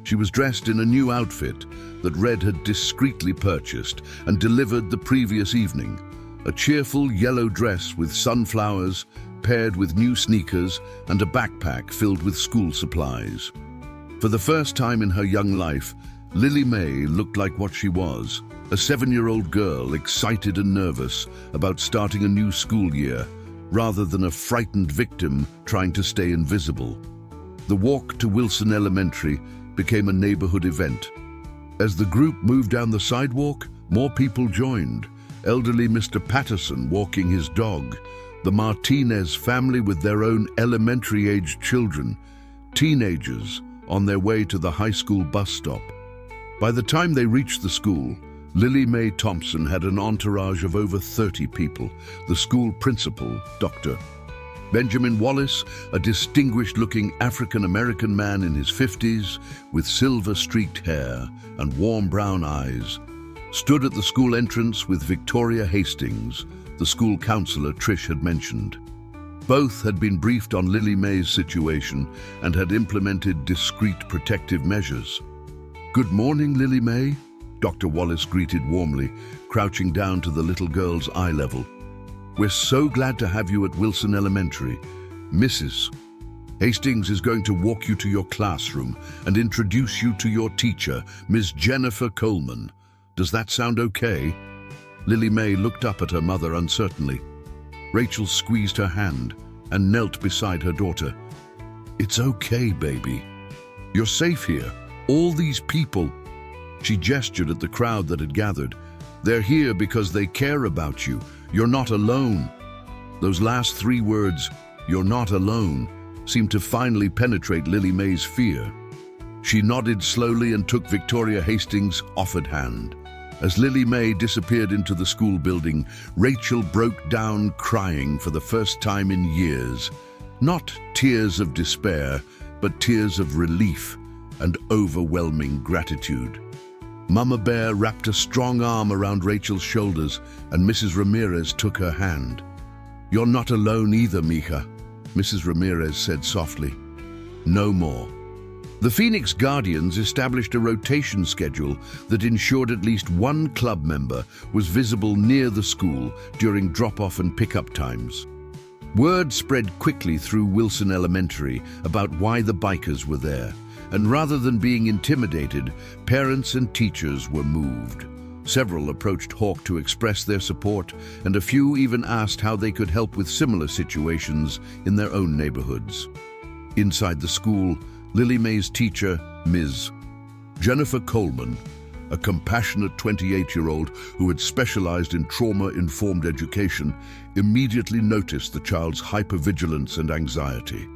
She was dressed in a new outfit that Red had discreetly purchased and delivered the previous evening, a cheerful yellow dress with sunflowers, paired with new sneakers and a backpack filled with school supplies. For the first time in her young life, Lily May looked like what she was, a 7-year-old girl excited and nervous about starting a new school year, rather than a frightened victim trying to stay invisible. The walk to Wilson Elementary became a neighborhood event. As the group moved down the sidewalk, more people joined. Elderly Mr. Patterson walking his dog, the Martinez family with their own elementary-aged children, teenagers, on their way to the high school bus stop. By the time they reached the school, Lily Mae Thompson had an entourage of over 30 people. The school principal, Dr. Benjamin Wallace, a distinguished-looking African-American man in his 50s with silver-streaked hair and warm brown eyes, stood at the school entrance with Victoria Hastings, the school counselor Trish had mentioned. Both had been briefed on Lily Mae's situation and had implemented discreet protective measures. "Good morning, Lily Mae," Dr. Wallace greeted warmly, crouching down to the little girl's eye level. "We're so glad to have you at Wilson Elementary. Mrs. Hastings is going to walk you to your classroom and introduce you to your teacher, Ms. Jennifer Coleman. Does that sound okay?" Lily Mae looked up at her mother uncertainly. Rachel squeezed her hand and knelt beside her daughter. "It's okay, baby. You're safe here. All these people..." She gestured at the crowd that had gathered. "They're here because they care about you. You're not alone." Those last 3 words, "you're not alone," seemed to finally penetrate Lily Mae's fear. She nodded slowly and took Victoria Hastings' offered hand. As Lily Mae disappeared into the school building, Rachel broke down crying for the first time in years. Not tears of despair, but tears of relief and overwhelming gratitude. Mama Bear wrapped a strong arm around Rachel's shoulders, and Mrs. Ramirez took her hand. "You're not alone either, Mija," Mrs. Ramirez said softly. "No more." The Phoenix Guardians established a rotation schedule that ensured at least one club member was visible near the school during drop-off and pick-up times. Word spread quickly through Wilson Elementary about why the bikers were there, and rather than being intimidated, parents and teachers were moved. Several approached Hawk to express their support, and a few even asked how they could help with similar situations in their own neighborhoods. Inside the school, Lily Mae's teacher, Ms. Jennifer Coleman, a compassionate 28-year-old who had specialized in trauma-informed education, immediately noticed the child's hypervigilance and anxiety.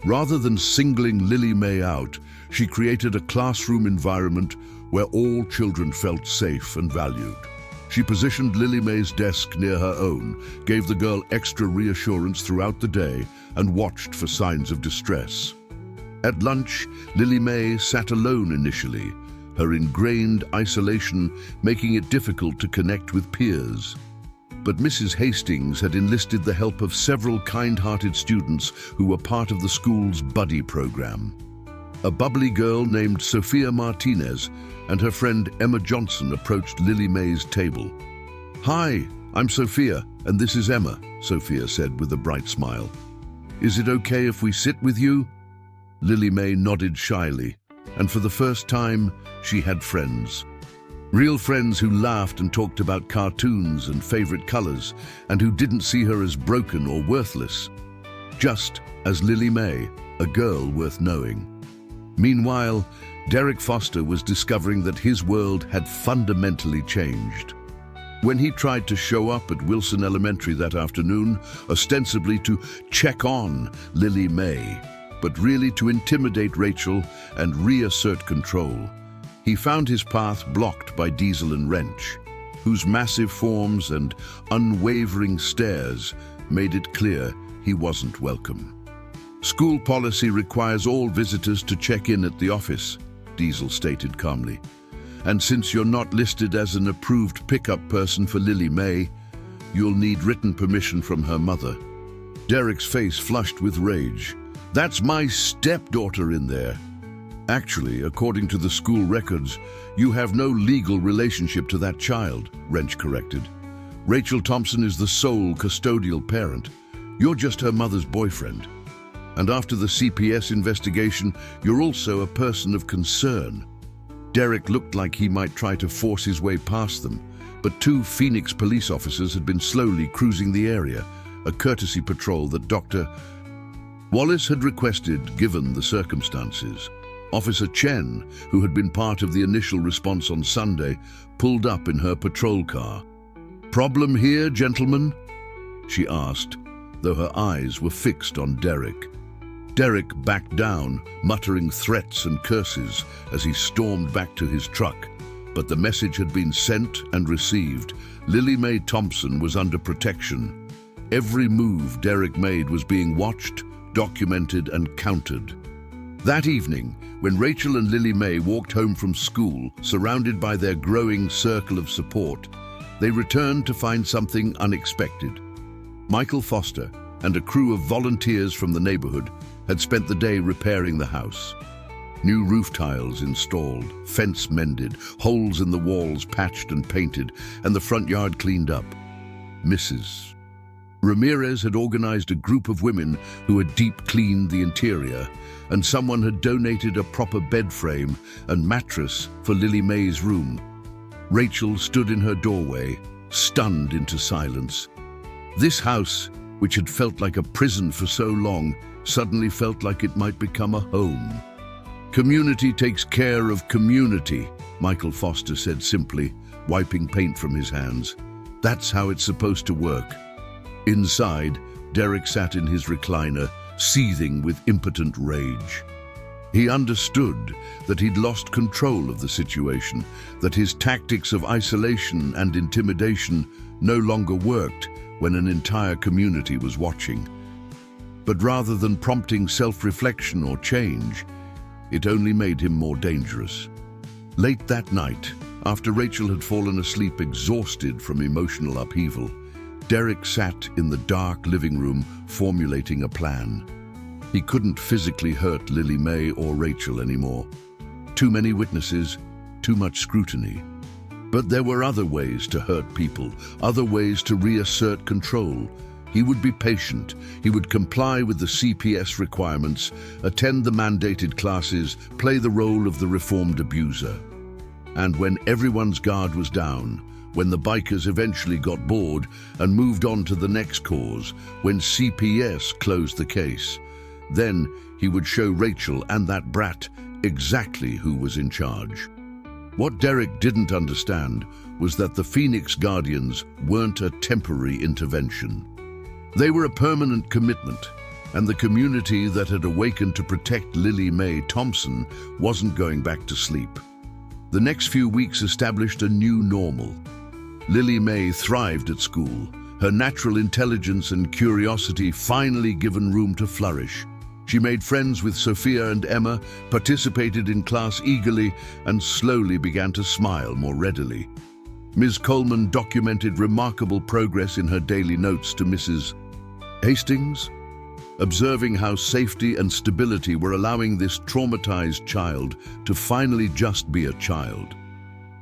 Rather than singling Lily Mae out, she created a classroom environment where all children felt safe and valued. She positioned Lily Mae's desk near her own, gave the girl extra reassurance throughout the day, and watched for signs of distress. At lunch, Lily Mae sat alone initially, her ingrained isolation making it difficult to connect with peers. But Mrs. Hastings had enlisted the help of several kind-hearted students who were part of the school's buddy program. A bubbly girl named Sophia Martinez and her friend Emma Johnson approached Lily Mae's table. "Hi, I'm Sophia, and this is Emma," Sophia said with a bright smile. "Is it okay if we sit with you?" Lily Mae nodded shyly, and for the first time, she had friends. Real friends who laughed and talked about cartoons and favorite colors, and who didn't see her as broken or worthless. Just as Lily Mae, a girl worth knowing. Meanwhile, Derek Foster was discovering that his world had fundamentally changed. When he tried to show up at Wilson Elementary that afternoon, ostensibly to check on Lily Mae, but really to intimidate Rachel and reassert control, he found his path blocked by Diesel and Wrench, whose massive forms and unwavering stares made it clear he wasn't welcome. "School policy requires all visitors to check in at the office," Diesel stated calmly. "And since you're not listed as an approved pickup person for Lily Mae, you'll need written permission from her mother." Derek's face flushed with rage. "That's my stepdaughter in there." "Actually, according to the school records, you have no legal relationship to that child," Wrench corrected. "Rachel Thompson is the sole custodial parent. You're just her mother's boyfriend. And after the CPS investigation, you're also a person of concern." Derek looked like he might try to force his way past them, but 2 Phoenix police officers had been slowly cruising the area, a courtesy patrol that Dr. Wallace had requested given the circumstances. Officer Chen, who had been part of the initial response on Sunday, pulled up in her patrol car. "Problem here, gentlemen?" she asked, though her eyes were fixed on Derek. Derek backed down, muttering threats and curses as he stormed back to his truck. But the message had been sent and received. Lily Mae Thompson was under protection. Every move Derek made was being watched, documented, and countered. That evening, when Rachel and Lily Mae walked home from school, surrounded by their growing circle of support, they returned to find something unexpected. Michael Foster and a crew of volunteers from the neighborhood had spent the day repairing the house. New roof tiles installed, fence mended, holes in the walls patched and painted, and the front yard cleaned up. Mrs. Ramirez had organized a group of women who had deep cleaned the interior, and someone had donated a proper bed frame and mattress for Lily Mae's room. Rachel stood in her doorway, stunned into silence. This house, which had felt like a prison for so long, suddenly felt like it might become a home. "Community takes care of community," Michael Foster said simply, wiping paint from his hands. "That's how it's supposed to work." Inside, Derek sat in his recliner, seething with impotent rage. He understood that he'd lost control of the situation, that his tactics of isolation and intimidation no longer worked when an entire community was watching. But rather than prompting self-reflection or change, it only made him more dangerous. Late that night, after Rachel had fallen asleep exhausted from emotional upheaval, Derek sat in the dark living room formulating a plan. He couldn't physically hurt Lily Mae or Rachel anymore. Too many witnesses, too much scrutiny. But there were other ways to hurt people, other ways to reassert control. He would be patient. He would comply with the CPS requirements, attend the mandated classes, play the role of the reformed abuser. And when everyone's guard was down, when the bikers eventually got bored and moved on to the next cause, when CPS closed the case, then he would show Rachel and that brat exactly who was in charge. What Derek didn't understand was that the Phoenix Guardians weren't a temporary intervention. They were a permanent commitment, and the community that had awakened to protect Lily Mae Thompson wasn't going back to sleep. The next few weeks established a new normal. Lily Mae thrived at school, her natural intelligence and curiosity finally given room to flourish. She made friends with Sophia and Emma, participated in class eagerly, and slowly began to smile more readily. Ms. Coleman documented remarkable progress in her daily notes to Mrs. Hastings, observing how safety and stability were allowing this traumatized child to finally just be a child.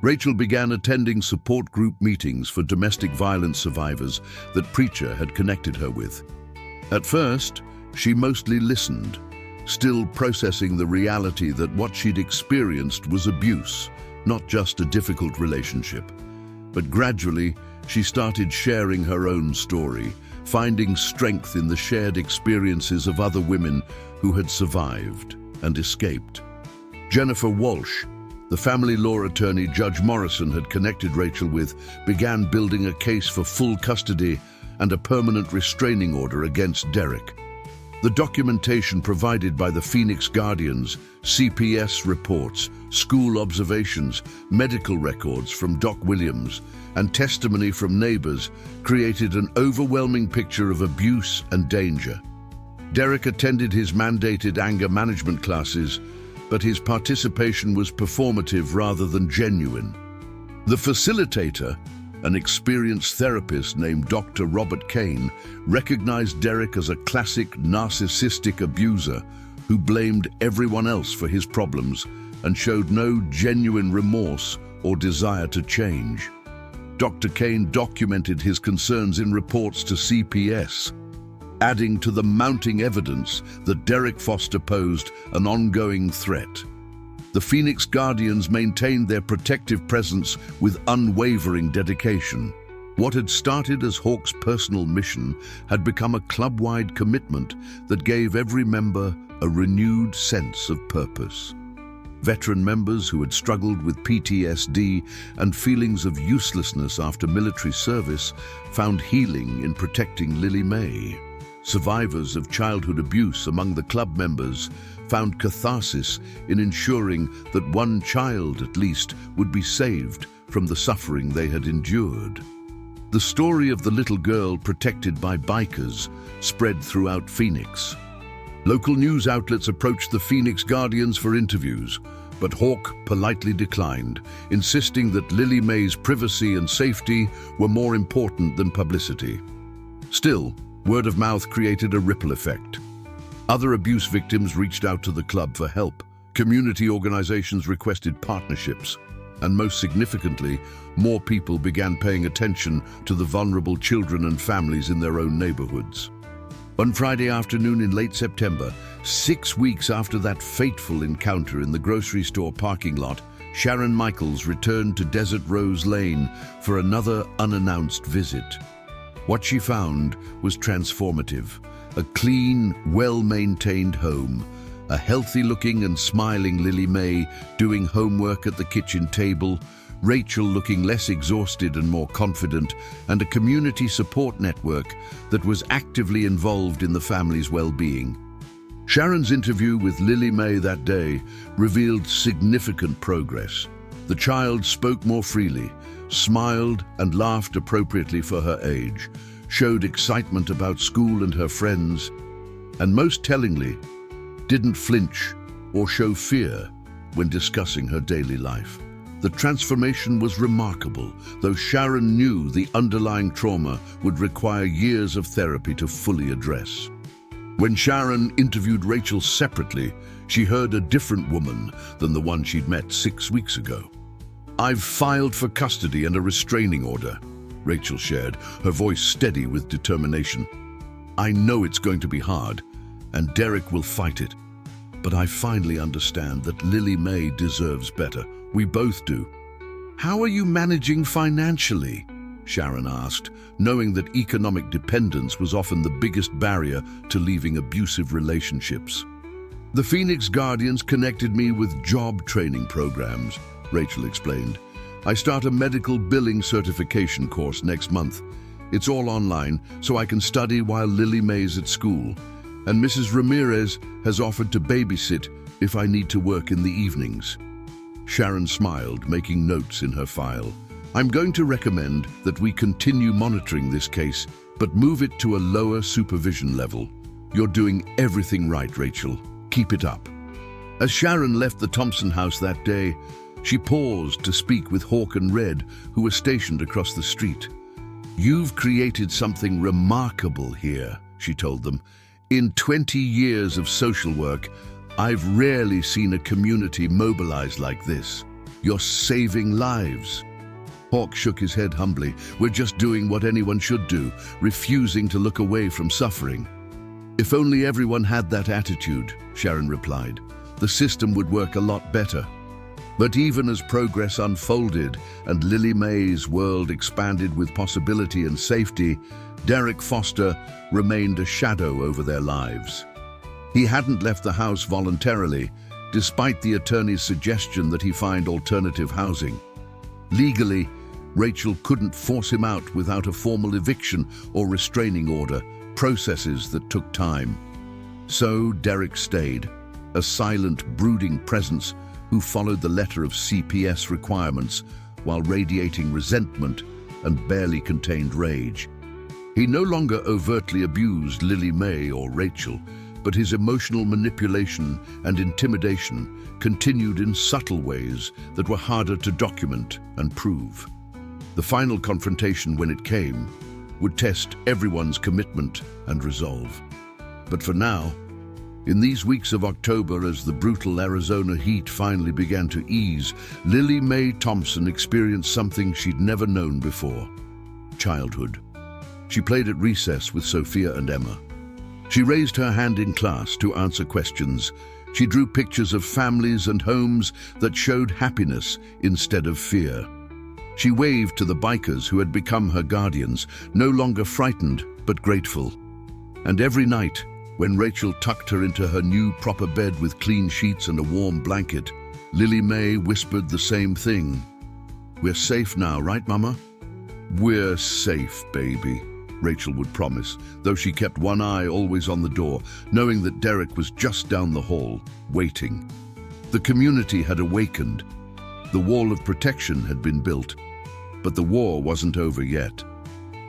Rachel began attending support group meetings for domestic violence survivors that Preacher had connected her with. At first, she mostly listened, still processing the reality that what she'd experienced was abuse, not just a difficult relationship. But gradually, she started sharing her own story, finding strength in the shared experiences of other women who had survived and escaped. Jennifer Walsh, the family law attorney Judge Morrison had connected Rachel with, began building a case for full custody and a permanent restraining order against Derek. The documentation provided by the Phoenix Guardians, CPS reports, school observations, medical records from Doc Williams, and testimony from neighbors created an overwhelming picture of abuse and danger. Derek attended his mandated anger management classes, but his participation was performative rather than genuine. The facilitator, an experienced therapist named Dr. Robert Kane, recognized Derek as a classic narcissistic abuser who blamed everyone else for his problems and showed no genuine remorse or desire to change. Dr. Kane documented his concerns in reports to CPS, adding to the mounting evidence that Derek Foster posed an ongoing threat. The Phoenix Guardians maintained their protective presence with unwavering dedication. What had started as Hawk's personal mission had become a club-wide commitment that gave every member a renewed sense of purpose. Veteran members who had struggled with PTSD and feelings of uselessness after military service found healing in protecting Lily Mae. Survivors of childhood abuse among the club members found catharsis in ensuring that one child, at least, would be saved from the suffering they had endured. The story of the little girl protected by bikers spread throughout Phoenix. Local news outlets approached the Phoenix Guardians for interviews, but Hawk politely declined, insisting that Lily May's privacy and safety were more important than publicity. Still, word of mouth created a ripple effect. Other abuse victims reached out to the club for help. Community organizations requested partnerships. And most significantly, more people began paying attention to the vulnerable children and families in their own neighborhoods. One Friday afternoon in late September, 6 weeks after that fateful encounter in the grocery store parking lot, Sharon Michaels returned to Desert Rose Lane for another unannounced visit. What she found was transformative. A clean, well-maintained home, a healthy-looking and smiling Lily May doing homework at the kitchen table, Rachel looking less exhausted and more confident, and a community support network that was actively involved in the family's well-being. Sharon's interview with Lily May that day revealed significant progress. The child spoke more freely, smiled and laughed appropriately for her age, showed excitement about school and her friends, and most tellingly, didn't flinch or show fear when discussing her daily life. The transformation was remarkable, though Sharon knew the underlying trauma would require years of therapy to fully address. When Sharon interviewed Rachel separately, she heard a different woman than the one she'd met 6 weeks ago. "I've filed for custody and a restraining order," Rachel shared, her voice steady with determination. "I know it's going to be hard, and Derek will fight it. But I finally understand that Lily May deserves better. We both do." "How are you managing financially?" Sharon asked, knowing that economic dependence was often the biggest barrier to leaving abusive relationships. "The Phoenix Guardians connected me with job training programs," Rachel explained. "I start a medical billing certification course next month. It's all online, so I can study while Lily May's at school. And Mrs. Ramirez has offered to babysit if I need to work in the evenings." Sharon smiled, making notes in her file. "I'm going to recommend that we continue monitoring this case, but move it to a lower supervision level. You're doing everything right, Rachel. Keep it up." As Sharon left the Thompson house that day, she paused to speak with Hawk and Red, who were stationed across the street. "You've created something remarkable here," she told them. "In 20 years of social work, I've rarely seen a community mobilized like this. You're saving lives." Hawk shook his head humbly. "We're just doing what anyone should do, refusing to look away from suffering." "If only everyone had that attitude," Sharon replied, "the system would work a lot better." But even as progress unfolded and Lily May's world expanded with possibility and safety, Derek Foster remained a shadow over their lives. He hadn't left the house voluntarily, despite the attorney's suggestion that he find alternative housing. Legally, Rachel couldn't force him out without a formal eviction or restraining order, processes that took time. So Derek stayed, a silent, brooding presence who followed the letter of CPS requirements while radiating resentment and barely contained rage. He no longer overtly abused Lily May or Rachel, but his emotional manipulation and intimidation continued in subtle ways that were harder to document and prove. The final confrontation, when it came, would test everyone's commitment and resolve. But for now, in these weeks of October, as the brutal Arizona heat finally began to ease, Lily May Thompson experienced something she'd never known before: childhood. She played at recess with Sophia and Emma. She raised her hand in class to answer questions. She drew pictures of families and homes that showed happiness instead of fear. She waved to the bikers who had become her guardians, no longer frightened but grateful. And every night, when Rachel tucked her into her new proper bed with clean sheets and a warm blanket, Lily May whispered the same thing. "We're safe now, right, Mama?" "We're safe, baby," Rachel would promise, though she kept one eye always on the door, knowing that Derek was just down the hall, waiting. The community had awakened. The wall of protection had been built, but the war wasn't over yet.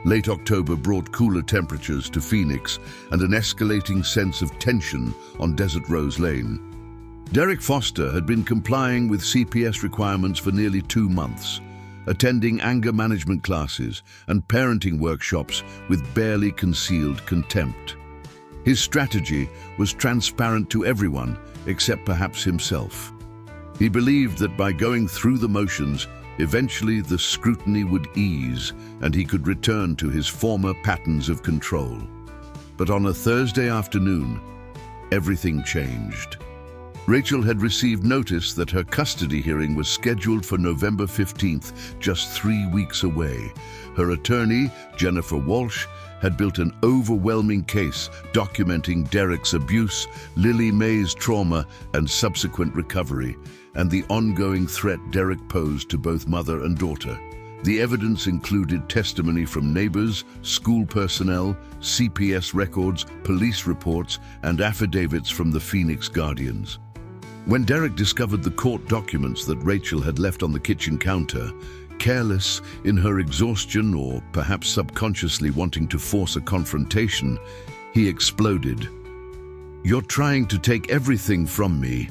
Late October brought cooler temperatures to Phoenix and an escalating sense of tension on Desert Rose Lane. Derek Foster had been complying with CPS requirements for nearly 2 months, attending anger management classes and parenting workshops with barely concealed contempt. His strategy was transparent to everyone except perhaps himself. He believed that by going through the motions, eventually the scrutiny would ease and he could return to his former patterns of control. But on a Thursday afternoon, everything changed. Rachel had received notice that her custody hearing was scheduled for November 15th, just 3 weeks away. Her attorney, Jennifer Walsh, had built an overwhelming case documenting Derek's abuse, Lily May's trauma and subsequent recovery, and the ongoing threat Derek posed to both mother and daughter. The evidence included testimony from neighbors, school personnel, CPS records, police reports, and affidavits from the Phoenix Guardians. When Derek discovered the court documents that Rachel had left on the kitchen counter, careless in her exhaustion or perhaps subconsciously wanting to force a confrontation, he exploded. "You're trying to take everything from me."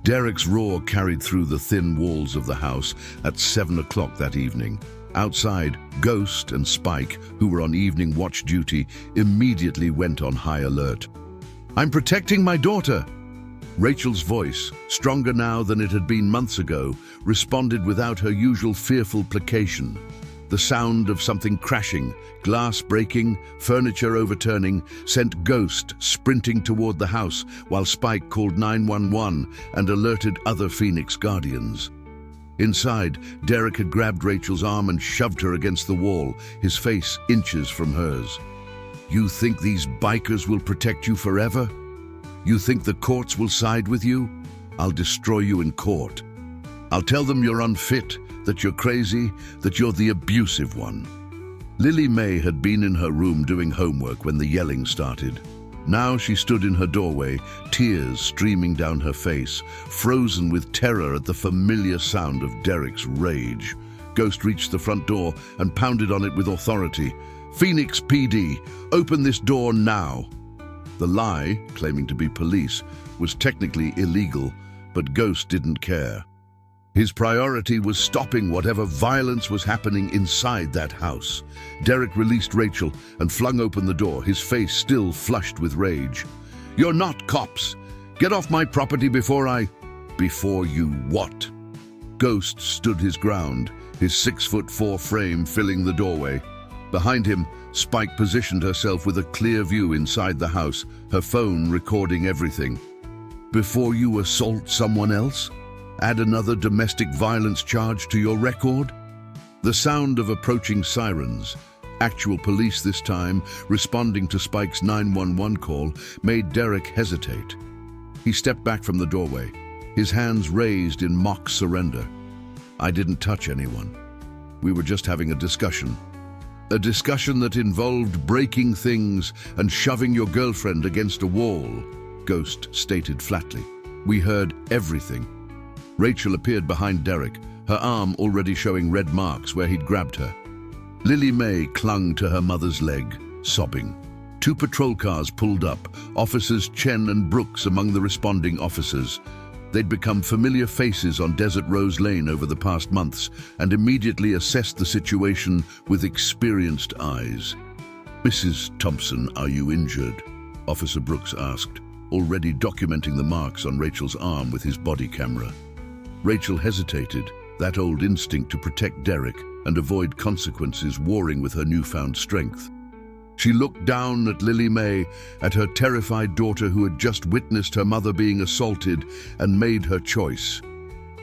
Derek's roar carried through the thin walls of the house at 7 o'clock that evening. Outside, Ghost and Spike, who were on evening watch duty, immediately went on high alert. "I'm protecting my daughter." Rachel's voice, stronger now than it had been months ago, responded without her usual fearful placation. The sound of something crashing, glass breaking, furniture overturning, sent Ghost sprinting toward the house while Spike called 911 and alerted other Phoenix Guardians. Inside, Derek had grabbed Rachel's arm and shoved her against the wall, his face inches from hers. "You think these bikers will protect you forever? You think the courts will side with you? I'll destroy you in court. I'll tell them you're unfit, that you're crazy, that you're the abusive one." Lily May had been in her room doing homework when the yelling started. Now she stood in her doorway, tears streaming down her face, frozen with terror at the familiar sound of Derek's rage. Ghost reached the front door and pounded on it with authority. "Phoenix PD, open this door now." The lie, claiming to be police, was technically illegal, but Ghost didn't care. His priority was stopping whatever violence was happening inside that house. Derek released Rachel and flung open the door, his face still flushed with rage. "You're not cops. Get off my property before I—" "Before you what?" Ghost stood his ground, his 6'4" frame filling the doorway. Behind him, Spike positioned herself with a clear view inside the house, her phone recording everything. "Before you assault someone else? Add another domestic violence charge to your record?" The sound of approaching sirens, actual police this time, responding to Spike's 911 call, made Derek hesitate. He stepped back from the doorway, his hands raised in mock surrender. "I didn't touch anyone. We were just having a discussion. A discussion that involved breaking things and shoving your girlfriend against a wall," Ghost stated flatly. "We heard everything." Rachel appeared behind Derek, her arm already showing red marks where he'd grabbed her. Lily May clung to her mother's leg, sobbing. 2 patrol cars pulled up, Officers Chen and Brooks among the responding officers. They'd become familiar faces on Desert Rose Lane over the past months and immediately assessed the situation with experienced eyes. "Mrs. Thompson, are you injured?" Officer Brooks asked, already documenting the marks on Rachel's arm with his body camera. Rachel hesitated, that old instinct to protect Derek and avoid consequences warring with her newfound strength. She looked down at Lily May, at her terrified daughter who had just witnessed her mother being assaulted, and made her choice.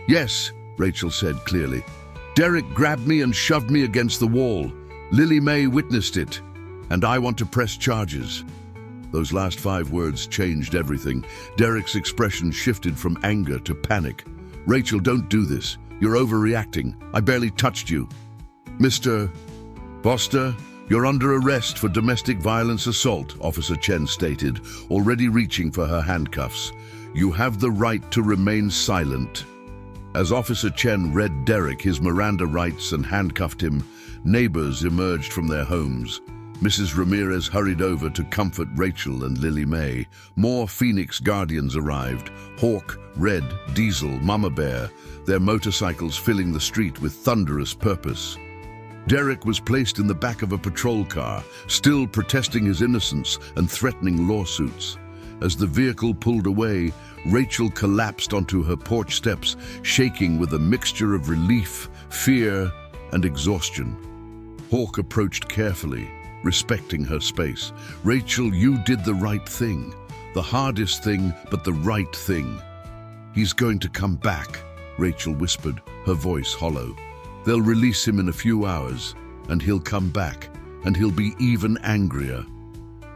"Yes," Rachel said clearly. "Derek grabbed me and shoved me against the wall. Lily May witnessed it, and I want to press charges." Those last 5 words changed everything. Derek's expression shifted from anger to panic. "Rachel, don't do this. You're overreacting. I barely touched you." "Mr. Foster, "You're under arrest for domestic violence assault," Officer Chen stated, already reaching for her handcuffs. "You have the right to remain silent." As Officer Chen read Derek his Miranda rights and handcuffed him, neighbors emerged from their homes. Mrs. Ramirez hurried over to comfort Rachel and Lily May. More Phoenix Guardians arrived: Hawk, Red, Diesel, Mama Bear, their motorcycles filling the street with thunderous purpose. Derek was placed in the back of a patrol car, still protesting his innocence and threatening lawsuits. As the vehicle pulled away, Rachel collapsed onto her porch steps, shaking with a mixture of relief, fear, and exhaustion. Hawk approached carefully, respecting her space. "Rachel, you did the right thing. The hardest thing, but the right thing." "He's going to come back," Rachel whispered, her voice hollow. "They'll release him in a few hours, and he'll come back, and he'll be even angrier."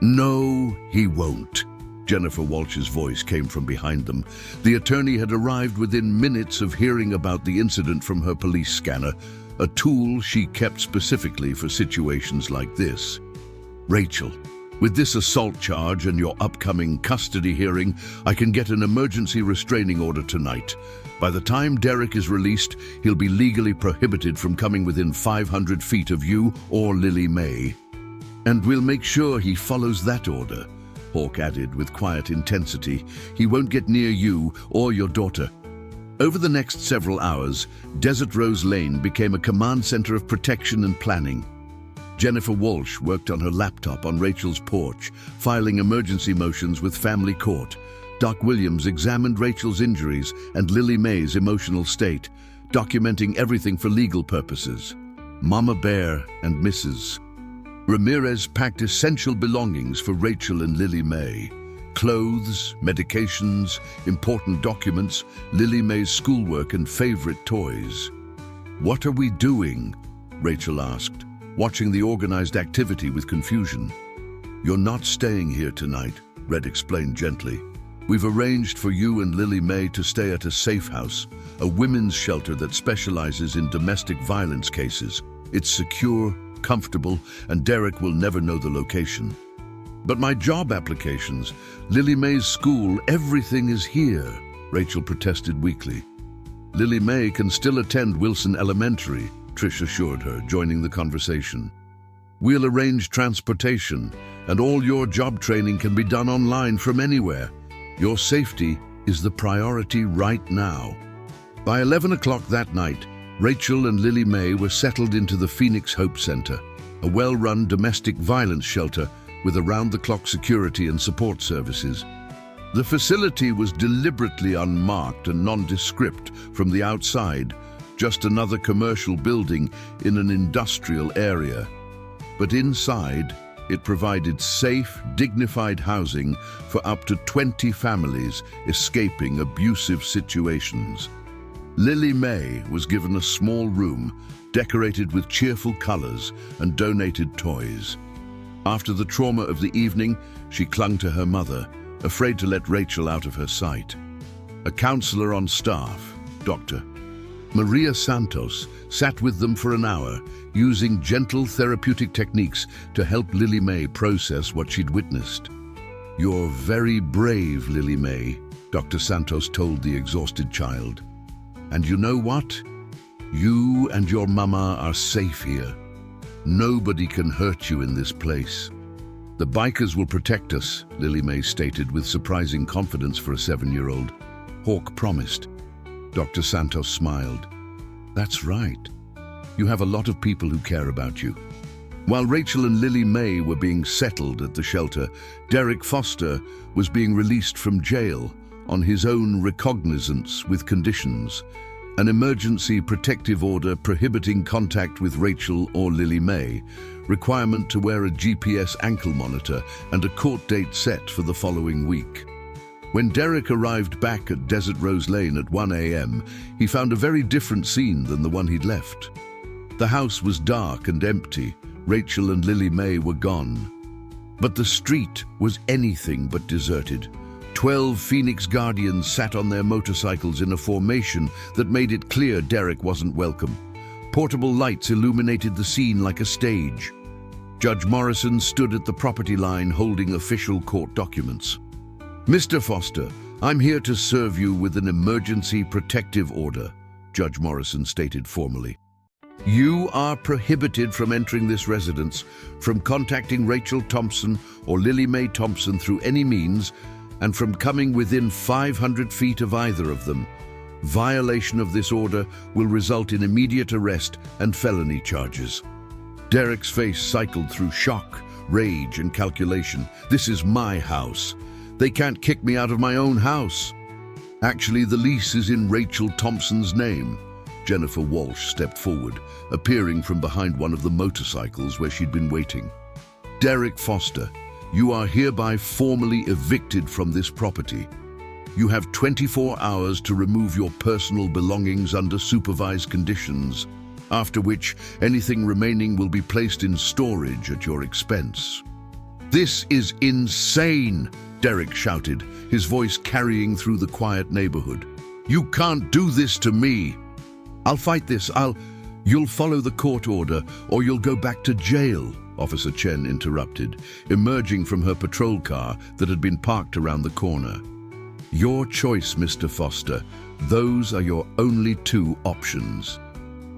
"No, he won't." Jennifer Walsh's voice came from behind them. The attorney had arrived within minutes of hearing about the incident from her police scanner, a tool she kept specifically for situations like this. "Rachel, with this assault charge and your upcoming custody hearing, I can get an emergency restraining order tonight. By the time Derek is released, he'll be legally prohibited from coming within 500 feet of you or Lily May. And we'll make sure he follows that order," Hawk added with quiet intensity. "He won't get near you or your daughter." Over the next several hours, Desert Rose Lane became a command center of protection and planning. Jennifer Walsh worked on her laptop on Rachel's porch, filing emergency motions with family court. Doc Williams examined Rachel's injuries and Lily May's emotional state, documenting everything for legal purposes. Mama Bear and Mrs. Ramirez packed essential belongings for Rachel and Lily May: clothes, medications, important documents, Lily May's schoolwork, and favorite toys. "What are we doing?" Rachel asked, watching the organized activity with confusion. "You're not staying here tonight," Red explained gently. "We've arranged for you and Lily May to stay at a safe house, a women's shelter that specializes in domestic violence cases. It's secure, comfortable, and Derek will never know the location." "But my job applications, Lily May's school, everything is here," Rachel protested weakly. "Lily May can still attend Wilson Elementary," Trish assured her, joining the conversation. "We'll arrange transportation, and all your job training can be done online from anywhere. Your safety is the priority right now." By 11 o'clock that night, Rachel and Lily May were settled into the Phoenix Hope Center, a well-run domestic violence shelter with around-the-clock security and support services. The facility was deliberately unmarked and nondescript from the outside, just another commercial building in an industrial area. But inside, it provided safe, dignified housing for up to 20 families escaping abusive situations. Lily May was given a small room, decorated with cheerful colors and donated toys. After the trauma of the evening, she clung to her mother, afraid to let Rachel out of her sight. A counselor on staff, Dr. Maria Santos, sat with them for an hour, using gentle therapeutic techniques to help Lily May process what she'd witnessed. "You're very brave, Lily May," Dr. Santos told the exhausted child. "And you know what? You and your mama are safe here. Nobody can hurt you in this place." "The bikers will protect us," Lily May stated with surprising confidence for a 7-year-old. Hawk promised. Dr. Santos smiled. "That's right. You have a lot of people who care about you." While Rachel and Lily May were being settled at the shelter, Derek Foster was being released from jail on his own recognizance with conditions: an emergency protective order prohibiting contact with Rachel or Lily May, requirement to wear a GPS ankle monitor, and a court date set for the following week. When Derek arrived back at Desert Rose Lane at 1 a.m., he found a very different scene than the one he'd left. The house was dark and empty. Rachel and Lily May were gone. But the street was anything but deserted. 12 Phoenix Guardians sat on their motorcycles in a formation that made it clear Derek wasn't welcome. Portable lights illuminated the scene like a stage. Judge Morrison stood at the property line holding official court documents. "Mr. Foster, I'm here to serve you with an emergency protective order," Judge Morrison stated formally. "You are prohibited from entering this residence, from contacting Rachel Thompson or Lily Mae Thompson through any means, and from coming within 500 feet of either of them. Violation of this order will result in immediate arrest and felony charges." Derek's face cycled through shock, rage, and calculation. "This is my house. They can't kick me out of my own house." "Actually, the lease is in Rachel Thompson's name." Jennifer Walsh stepped forward, appearing from behind one of the motorcycles where she'd been waiting. "Derek Foster, you are hereby formally evicted from this property. You have 24 hours to remove your personal belongings under supervised conditions, after which anything remaining will be placed in storage at your expense." "This is insane!" Derek shouted, his voice carrying through the quiet neighborhood. "You can't do this to me!" "I'll fight this. You'll follow the court order, or you'll go back to jail," Officer Chen interrupted, emerging from her patrol car that had been parked around the corner. "Your choice, Mr. Foster. Those are your only two options."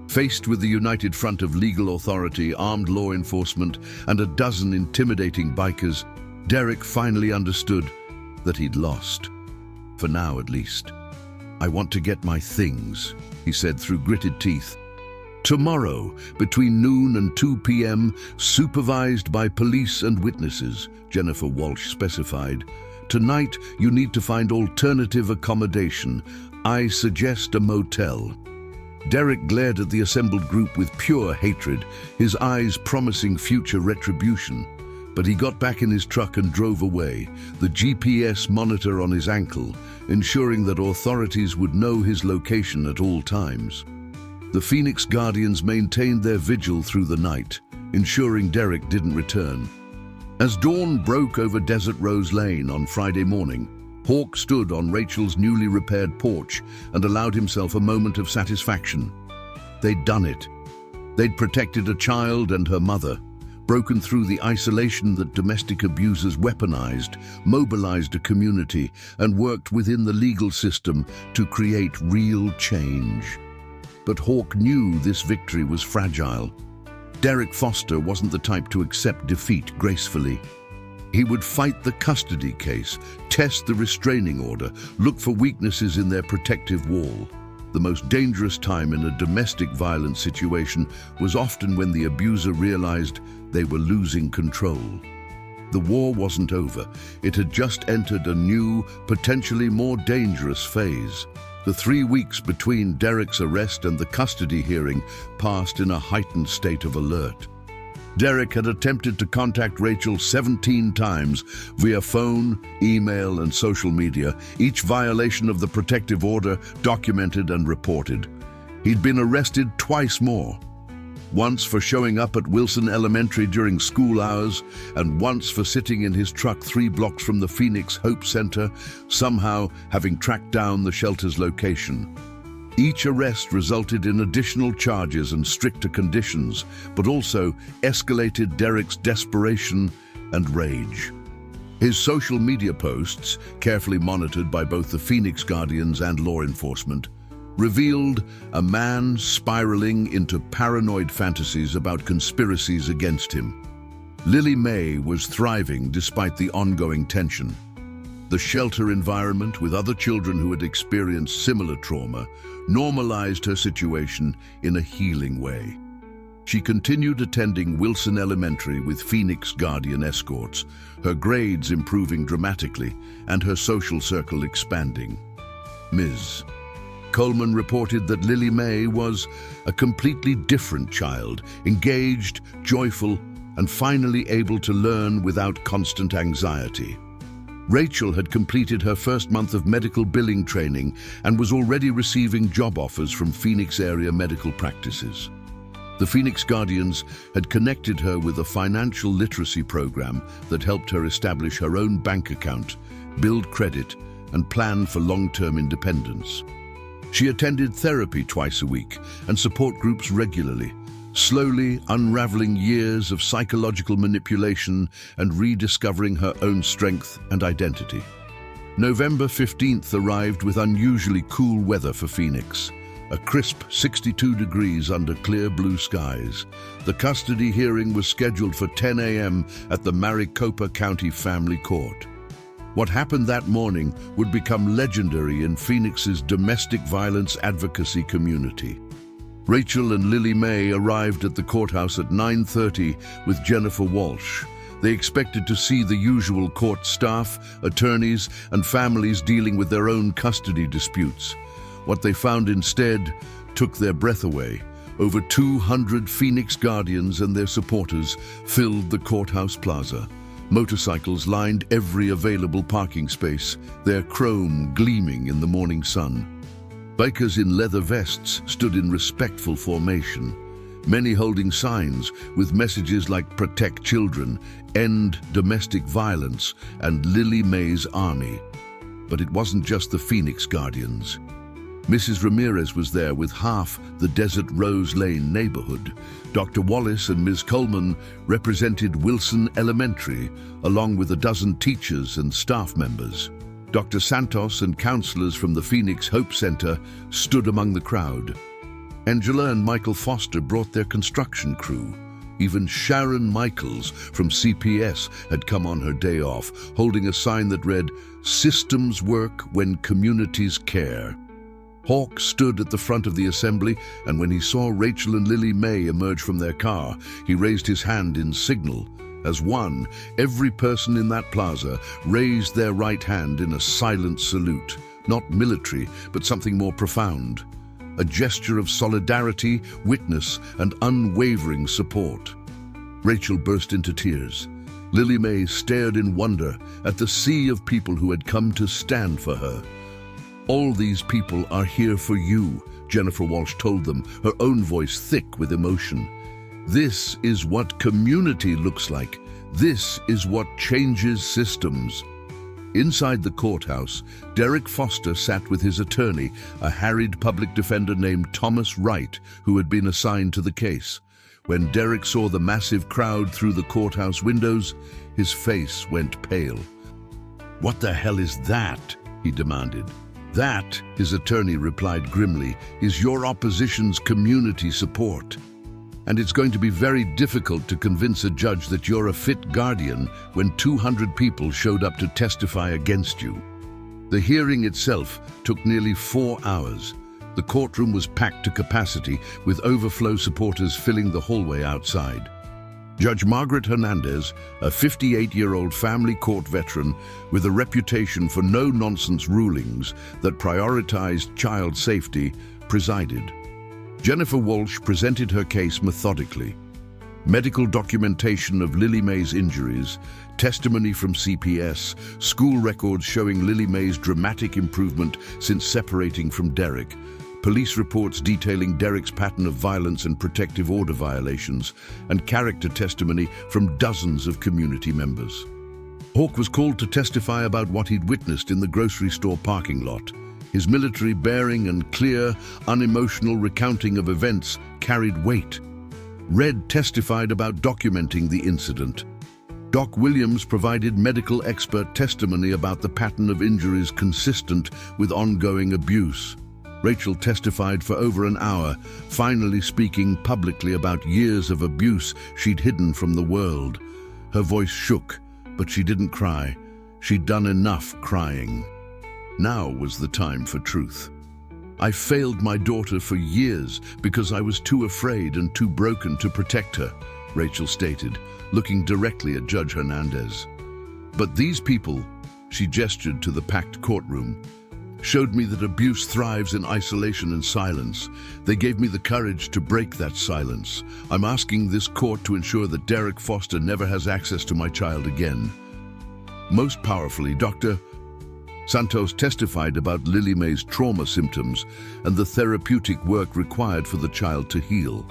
Faced with the united front of legal authority, armed law enforcement, and a dozen intimidating bikers, Derek finally understood that he'd lost. For now, at least. "I want to get my things," he said through gritted teeth. "Tomorrow, between noon and 2 p.m., supervised by police and witnesses," Jennifer Walsh specified. "Tonight, you need to find alternative accommodation. I suggest a motel." Derek glared at the assembled group with pure hatred, his eyes promising future retribution. But he got back in his truck and drove away, the GPS monitor on his ankle, ensuring that authorities would know his location at all times. The Phoenix Guardians maintained their vigil through the night, ensuring Derek didn't return. As dawn broke over Desert Rose Lane on Friday morning, Hawk stood on Rachel's newly repaired porch and allowed himself a moment of satisfaction. They'd done it. They'd protected a child and her mother, broken through the isolation that domestic abusers weaponized, mobilized a community, and worked within the legal system to create real change. But Hawk knew this victory was fragile. Derek Foster wasn't the type to accept defeat gracefully. He would fight the custody case, test the restraining order, look for weaknesses in their protective wall. The most dangerous time in a domestic violence situation was often when the abuser realized they were losing control. The war wasn't over. It had just entered a new, potentially more dangerous phase. The 3 weeks between Derek's arrest and the custody hearing passed in a heightened state of alert. Derek had attempted to contact Rachel 17 times via phone, email, and social media, each violation of the protective order documented and reported. He'd been arrested twice more. Once for showing up at Wilson Elementary during school hours, and once for sitting in his truck 3 blocks from the Phoenix Hope Center, somehow having tracked down the shelter's location. Each arrest resulted in additional charges and stricter conditions, but also escalated Derek's desperation and rage. His social media posts, carefully monitored by both the Phoenix Guardians and law enforcement, revealed a man spiraling into paranoid fantasies about conspiracies against him. Lily Mae was thriving despite the ongoing tension. The shelter environment, with other children who had experienced similar trauma, normalized her situation in a healing way. She continued attending Wilson Elementary with Phoenix Guardian escorts, her grades improving dramatically and her social circle expanding. Ms. Coleman reported that Lily Mae was a completely different child, engaged, joyful, and finally able to learn without constant anxiety. Rachel had completed her first month of medical billing training and was already receiving job offers from Phoenix area medical practices. The Phoenix Guardians had connected her with a financial literacy program that helped her establish her own bank account, build credit, and plan for long-term independence. She attended therapy twice a week and support groups regularly, slowly unraveling years of psychological manipulation and rediscovering her own strength and identity. November 15th arrived with unusually cool weather for Phoenix. A crisp 62 degrees under clear blue skies. The custody hearing was scheduled for 10 a.m. at the Maricopa County Family Court. What happened that morning would become legendary in Phoenix's domestic violence advocacy community. Rachel and Lily Mae arrived at the courthouse at 9:30 with Jennifer Walsh. They expected to see the usual court staff, attorneys, and families dealing with their own custody disputes. What they found instead took their breath away. Over 200 Phoenix Guardians and their supporters filled the courthouse plaza. Motorcycles lined every available parking space, their chrome gleaming in the morning sun. Bikers in leather vests stood in respectful formation, many holding signs with messages like "Protect Children," "End Domestic Violence," and "Lily Mae's Army." But it wasn't just the Phoenix Guardians. Mrs. Ramirez was there with half the Desert Rose Lane neighborhood. Dr. Wallace and Ms. Coleman represented Wilson Elementary, along with a dozen teachers and staff members. Dr. Santos and counselors from the Phoenix Hope Center stood among the crowd. Angela and Michael Foster brought their construction crew. Even Sharon Michaels from CPS had come on her day off, holding a sign that read, "Systems work when communities care." Hawk stood at the front of the assembly, and when he saw Rachel and Lily Mae emerge from their car, he raised his hand in signal. As one, every person in that plaza raised their right hand in a silent salute, not military, but something more profound. A gesture of solidarity, witness, and unwavering support. Rachel burst into tears. Lily Mae stared in wonder at the sea of people who had come to stand for her. "All these people are here for you," Jennifer Walsh told them, her own voice thick with emotion. "This is what community looks like. This is what changes systems." Inside the courthouse, Derek Foster sat with his attorney, a harried public defender named Thomas Wright, who had been assigned to the case. When Derek saw the massive crowd through the courthouse windows, his face went pale. "What the hell is that?" he demanded. "That," his attorney replied grimly, "is your opposition's community support. And it's going to be very difficult to convince a judge that you're a fit guardian when 200 people showed up to testify against you." The hearing itself took nearly 4 hours. The courtroom was packed to capacity, with overflow supporters filling the hallway outside. Judge Margaret Hernandez, a 58-year-old family court veteran with a reputation for no-nonsense rulings that prioritized child safety, presided. Jennifer Walsh presented her case methodically. Medical documentation of Lily Mae's injuries, testimony from CPS, school records showing Lily Mae's dramatic improvement since separating from Derek, police reports detailing Derek's pattern of violence and protective order violations, and character testimony from dozens of community members. Hawk was called to testify about what he'd witnessed in the grocery store parking lot. His military bearing and clear, unemotional recounting of events carried weight. Red testified about documenting the incident. Doc Williams provided medical expert testimony about the pattern of injuries consistent with ongoing abuse. Rachel testified for over an hour, finally speaking publicly about years of abuse she'd hidden from the world. Her voice shook, but she didn't cry. She'd done enough crying. Now was the time for truth. "I failed my daughter for years because I was too afraid and too broken to protect her," Rachel stated, looking directly at Judge Hernandez. "But these people," she gestured to the packed courtroom, "showed me that abuse thrives in isolation and silence. They gave me the courage to break that silence. I'm asking this court to ensure that Derek Foster never has access to my child again." Most powerfully, Dr. Santos testified about Lily Mae's trauma symptoms and the therapeutic work required for the child to heal.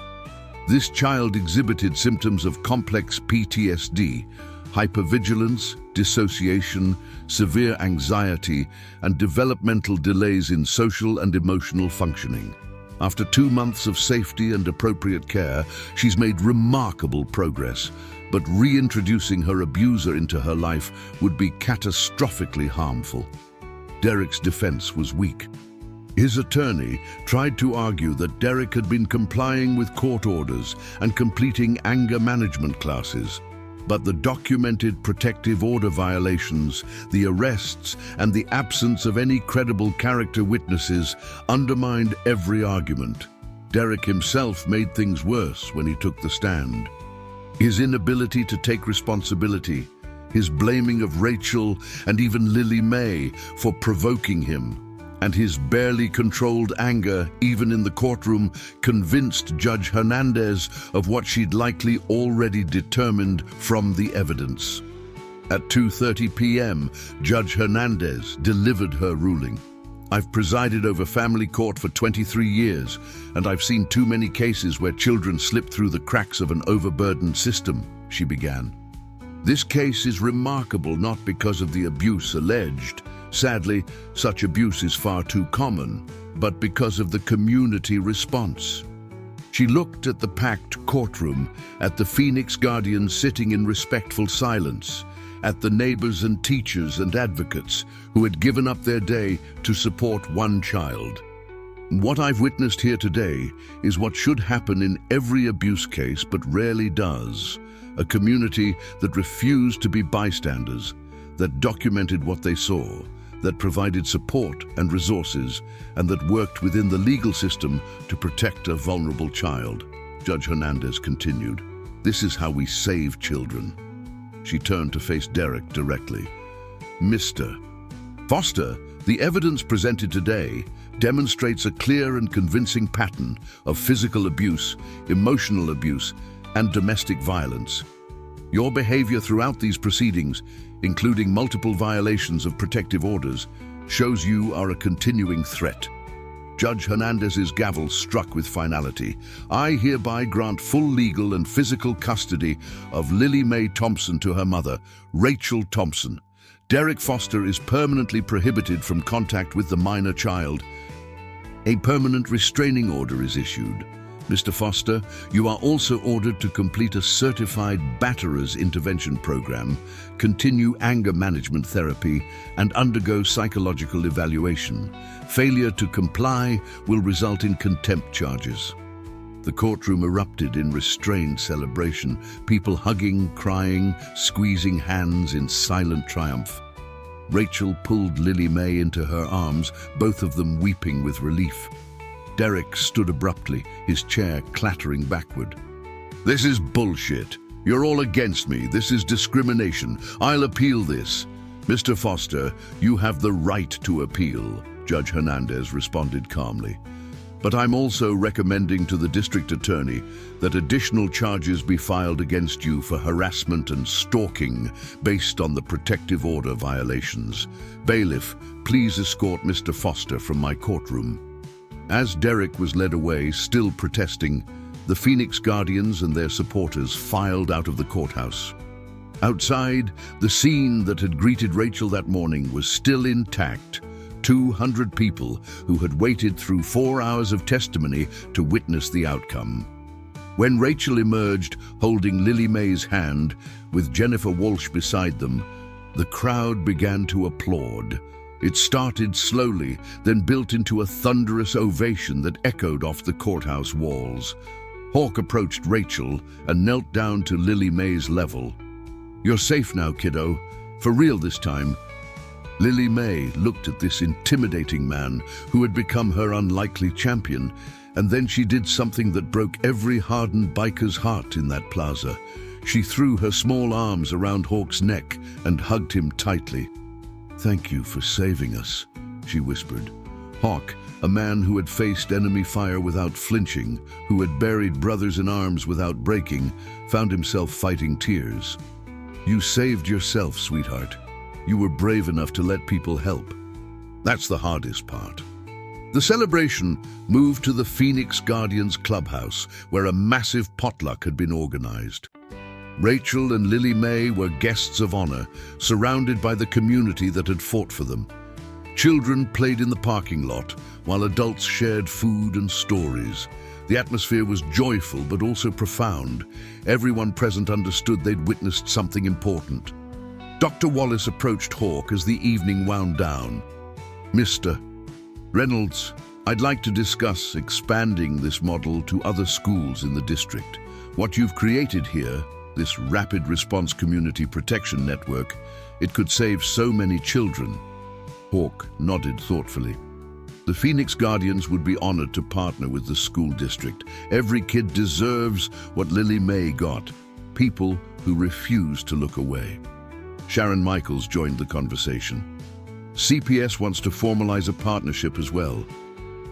This child exhibited symptoms of complex PTSD, hypervigilance, dissociation, severe anxiety, and developmental delays in social and emotional functioning. After 2 months of safety and appropriate care, she's made remarkable progress, but reintroducing her abuser into her life would be catastrophically harmful. Derek's defense was weak. His attorney tried to argue that Derek had been complying with court orders and completing anger management classes, but the documented protective order violations, the arrests, and the absence of any credible character witnesses undermined every argument. Derek himself made things worse when he took the stand. His inability to take responsibility, his blaming of Rachel and even Lily May for provoking him, and his barely controlled anger, even in the courtroom, convinced Judge Hernandez of what she'd likely already determined from the evidence. At 2:30 p.m., Judge Hernandez delivered her ruling. "I've presided over family court for 23 years, and I've seen too many cases where children slip through the cracks of an overburdened system," she began. "This case is remarkable not because of the abuse alleged. Sadly, such abuse is far too common, but because of the community response." She looked at the packed courtroom, at the Phoenix Guardians sitting in respectful silence, at the neighbors and teachers and advocates who had given up their day to support one child. "What I've witnessed here today is what should happen in every abuse case but rarely does. A community that refused to be bystanders, that documented what they saw, that provided support and resources, and that worked within the legal system to protect a vulnerable child." Judge Hernandez continued, "This is how we save children." She turned to face Derek directly. "Mr. Foster, the evidence presented today demonstrates a clear and convincing pattern of physical abuse, emotional abuse, and domestic violence. Your behavior throughout these proceedings, including multiple violations of protective orders, shows you are a continuing threat." Judge Hernandez's gavel struck with finality. "I hereby grant full legal and physical custody of Lily Mae Thompson to her mother, Rachel Thompson. Derek Foster is permanently prohibited from contact with the minor child. A permanent restraining order is issued. Mr. Foster, you are also ordered to complete a certified batterers intervention program, continue anger management therapy, and undergo psychological evaluation. Failure to comply will result in contempt charges." The courtroom erupted in restrained celebration, people hugging, crying, squeezing hands in silent triumph. Rachel pulled Lily Mae into her arms, both of them weeping with relief. Derek stood abruptly, his chair clattering backward. "This is bullshit. You're all against me. This is discrimination. I'll appeal this." "Mr. Foster, you have the right to appeal," Judge Hernandez responded calmly. "But I'm also recommending to the district attorney that additional charges be filed against you for harassment and stalking based on the protective order violations. Bailiff, please escort Mr. Foster from my courtroom." As Derek was led away, still protesting, the Phoenix Guardians and their supporters filed out of the courthouse. Outside, the scene that had greeted Rachel that morning was still intact. 200 people who had waited through 4 hours of testimony to witness the outcome. When Rachel emerged, holding Lily Mae's hand, with Jennifer Walsh beside them, the crowd began to applaud. It started slowly, then built into a thunderous ovation that echoed off the courthouse walls. Hawk approached Rachel and knelt down to Lily Mae's level. "You're safe now, kiddo. For real this time." Lily Mae looked at this intimidating man who had become her unlikely champion, and then she did something that broke every hardened biker's heart in that plaza. She threw her small arms around Hawk's neck and hugged him tightly. "Thank you for saving us," she whispered. Hawk, a man who had faced enemy fire without flinching, who had buried brothers in arms without breaking, found himself fighting tears. "You saved yourself, sweetheart. You were brave enough to let people help. That's the hardest part." The celebration moved to the Phoenix Guardians clubhouse, where a massive potluck had been organized. Rachel and Lily Mae were guests of honor, surrounded by the community that had fought for them. Children played in the parking lot, while adults shared food and stories. The atmosphere was joyful but also profound. Everyone present understood they'd witnessed something important. Dr. Wallace approached Hawk as the evening wound down. "Mr. Reynolds, I'd like to discuss expanding this model to other schools in the district. What you've created here, this rapid response community protection network, it could save so many children." Hawk nodded thoughtfully. The Phoenix Guardians would be honored to partner with the school district. Every kid deserves what Lily May got, people who refuse to look away. Sharon Michaels joined the conversation. "CPS wants to formalize a partnership as well.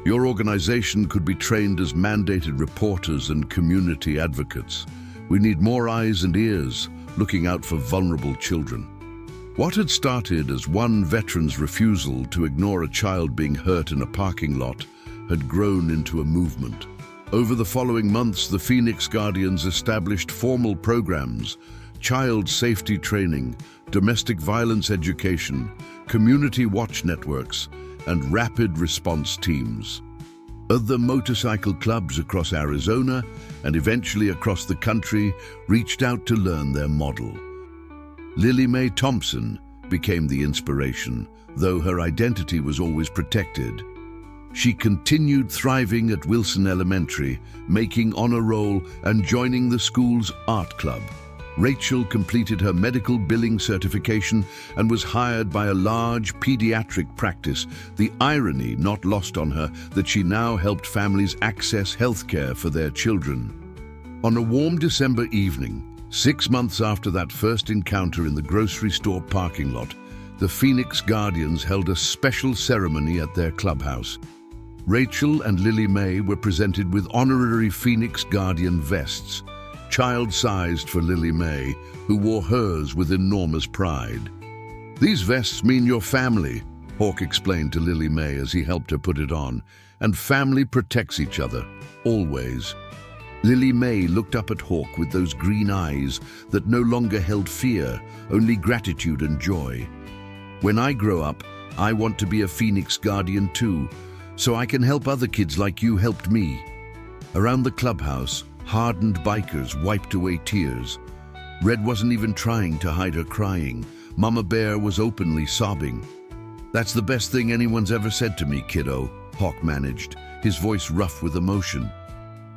Your organization could be trained as mandated reporters and community advocates. We need more eyes and ears looking out for vulnerable children." What had started as one veteran's refusal to ignore a child being hurt in a parking lot had grown into a movement. Over the following months, the Phoenix Guardians established formal programs, child safety training, domestic violence education, community watch networks, and rapid response teams. Other motorcycle clubs across Arizona and eventually across the country reached out to learn their model. Lily Mae Thompson became the inspiration, though her identity was always protected. She continued thriving at Wilson Elementary, making honor roll and joining the school's art club. Rachel completed her medical billing certification and was hired by a large pediatric practice, the irony not lost on her that she now helped families access health care for their children. On a warm December evening, 6 months after that first encounter in the grocery store parking lot, the Phoenix Guardians held a special ceremony at their clubhouse. Rachel and Lily Mae were presented with honorary Phoenix Guardian vests, child-sized for Lily Mae, who wore hers with enormous pride. "These vests mean your family," Hawk explained to Lily Mae as he helped her put it on, "and family protects each other, always." Lily Mae looked up at Hawk with those green eyes that no longer held fear, only gratitude and joy. "When I grow up, I want to be a Phoenix Guardian too, so I can help other kids like you helped me." Around the clubhouse, hardened bikers wiped away tears. Red wasn't even trying to hide her crying. Mama Bear was openly sobbing. "That's the best thing anyone's ever said to me, kiddo," Hawk managed, his voice rough with emotion.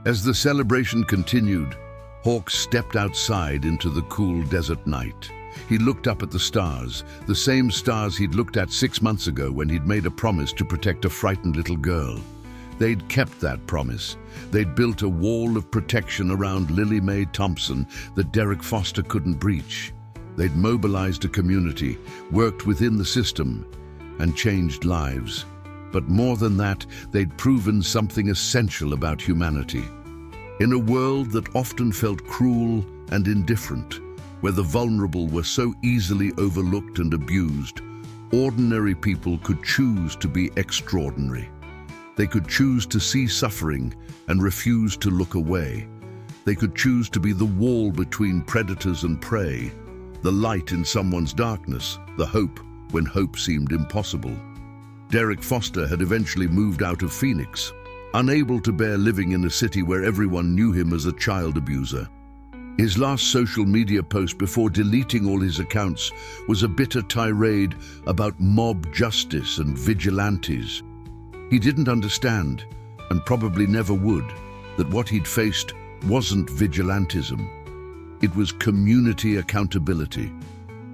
As the celebration continued, Hawk stepped outside into the cool desert night. He looked up at the stars, the same stars he'd looked at 6 months ago when he'd made a promise to protect a frightened little girl. They'd kept that promise. They'd built a wall of protection around Lily Mae Thompson that Derek Foster couldn't breach. They'd mobilized a community, worked within the system, and changed lives. But more than that, they'd proven something essential about humanity. In a world that often felt cruel and indifferent, where the vulnerable were so easily overlooked and abused, ordinary people could choose to be extraordinary. They could choose to see suffering and refuse to look away. They could choose to be the wall between predators and prey, the light in someone's darkness, the hope when hope seemed impossible. Derek Foster had eventually moved out of Phoenix, unable to bear living in a city where everyone knew him as a child abuser. His last social media post before deleting all his accounts was a bitter tirade about mob justice and vigilantes. He didn't understand, and probably never would, that what he'd faced wasn't vigilantism. It was community accountability.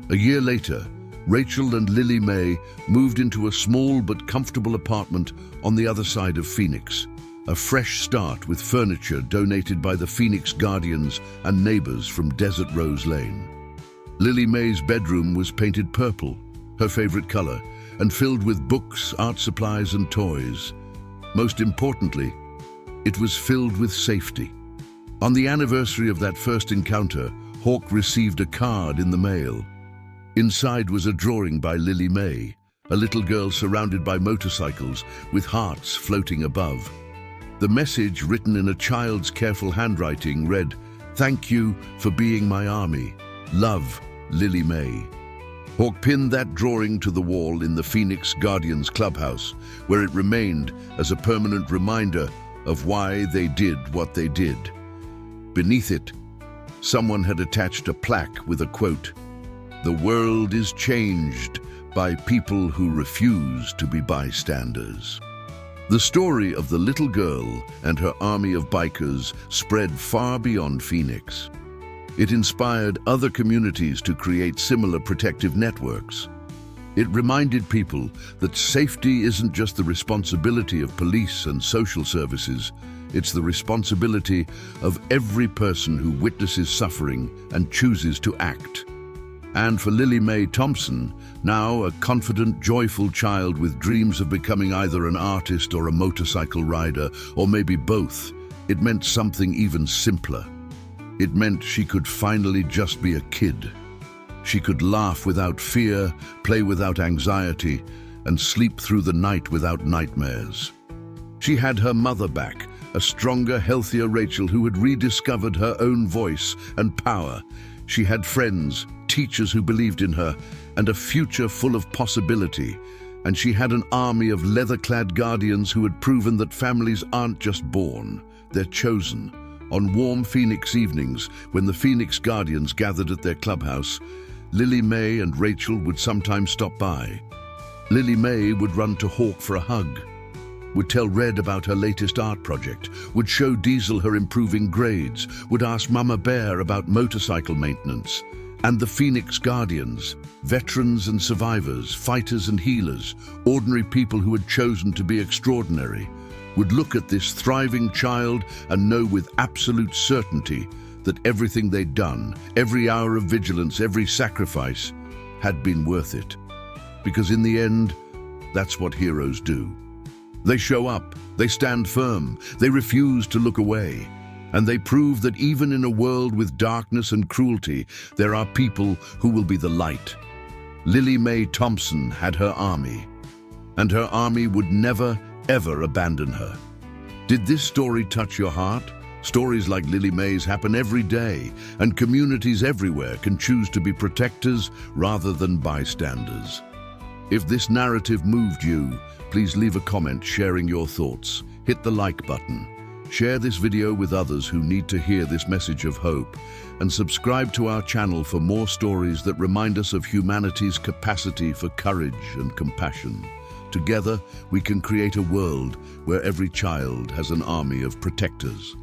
A year later, Rachel and Lily Mae moved into a small but comfortable apartment on the other side of Phoenix, a fresh start with furniture donated by the Phoenix Guardians and neighbors from Desert Rose Lane. Lily Mae's bedroom was painted purple, her favorite color, and filled with books, art supplies, and toys. Most importantly, it was filled with safety. On the anniversary of that first encounter, Hawk received a card in the mail. Inside was a drawing by Lily Mae, a little girl surrounded by motorcycles with hearts floating above. The message, written in a child's careful handwriting, read, "Thank you for being my army. Love, Lily Mae." Hawke pinned that drawing to the wall in the Phoenix Guardians clubhouse, where it remained as a permanent reminder of why they did what they did. Beneath it, someone had attached a plaque with a quote, "The world is changed by people who refuse to be bystanders." The story of the little girl and her army of bikers spread far beyond Phoenix. It inspired other communities to create similar protective networks. It reminded people that safety isn't just the responsibility of police and social services, it's the responsibility of every person who witnesses suffering and chooses to act. And for Lily Mae Thompson, now a confident, joyful child with dreams of becoming either an artist or a motorcycle rider, or maybe both, it meant something even simpler. It meant she could finally just be a kid. She could laugh without fear, play without anxiety, and sleep through the night without nightmares. She had her mother back, a stronger, healthier Rachel who had rediscovered her own voice and power. She had friends, teachers who believed in her, and a future full of possibility. And she had an army of leather-clad guardians who had proven that families aren't just born, they're chosen. On warm Phoenix evenings, when the Phoenix Guardians gathered at their clubhouse, Lily Mae and Rachel would sometimes stop by. Lily Mae would run to Hawke for a hug, would tell Red about her latest art project, would show Diesel her improving grades, would ask Mama Bear about motorcycle maintenance. And the Phoenix Guardians, veterans and survivors, fighters and healers, ordinary people who had chosen to be extraordinary, would look at this thriving child and know with absolute certainty that everything they'd done, every hour of vigilance, every sacrifice, had been worth it. Because in the end, that's what heroes do. They show up, they stand firm, they refuse to look away, and they prove that even in a world with darkness and cruelty, there are people who will be the light. Lily Mae Thompson had her army, and her army would never, ever abandon her. Did this story touch your heart? Stories like Lily Mae's happen every day, and communities everywhere can choose to be protectors rather than bystanders. If this narrative moved you, please leave a comment sharing your thoughts. Hit the like button. Share this video with others who need to hear this message of hope, and subscribe to our channel for more stories that remind us of humanity's capacity for courage and compassion. Together, we can create a world where every child has an army of protectors.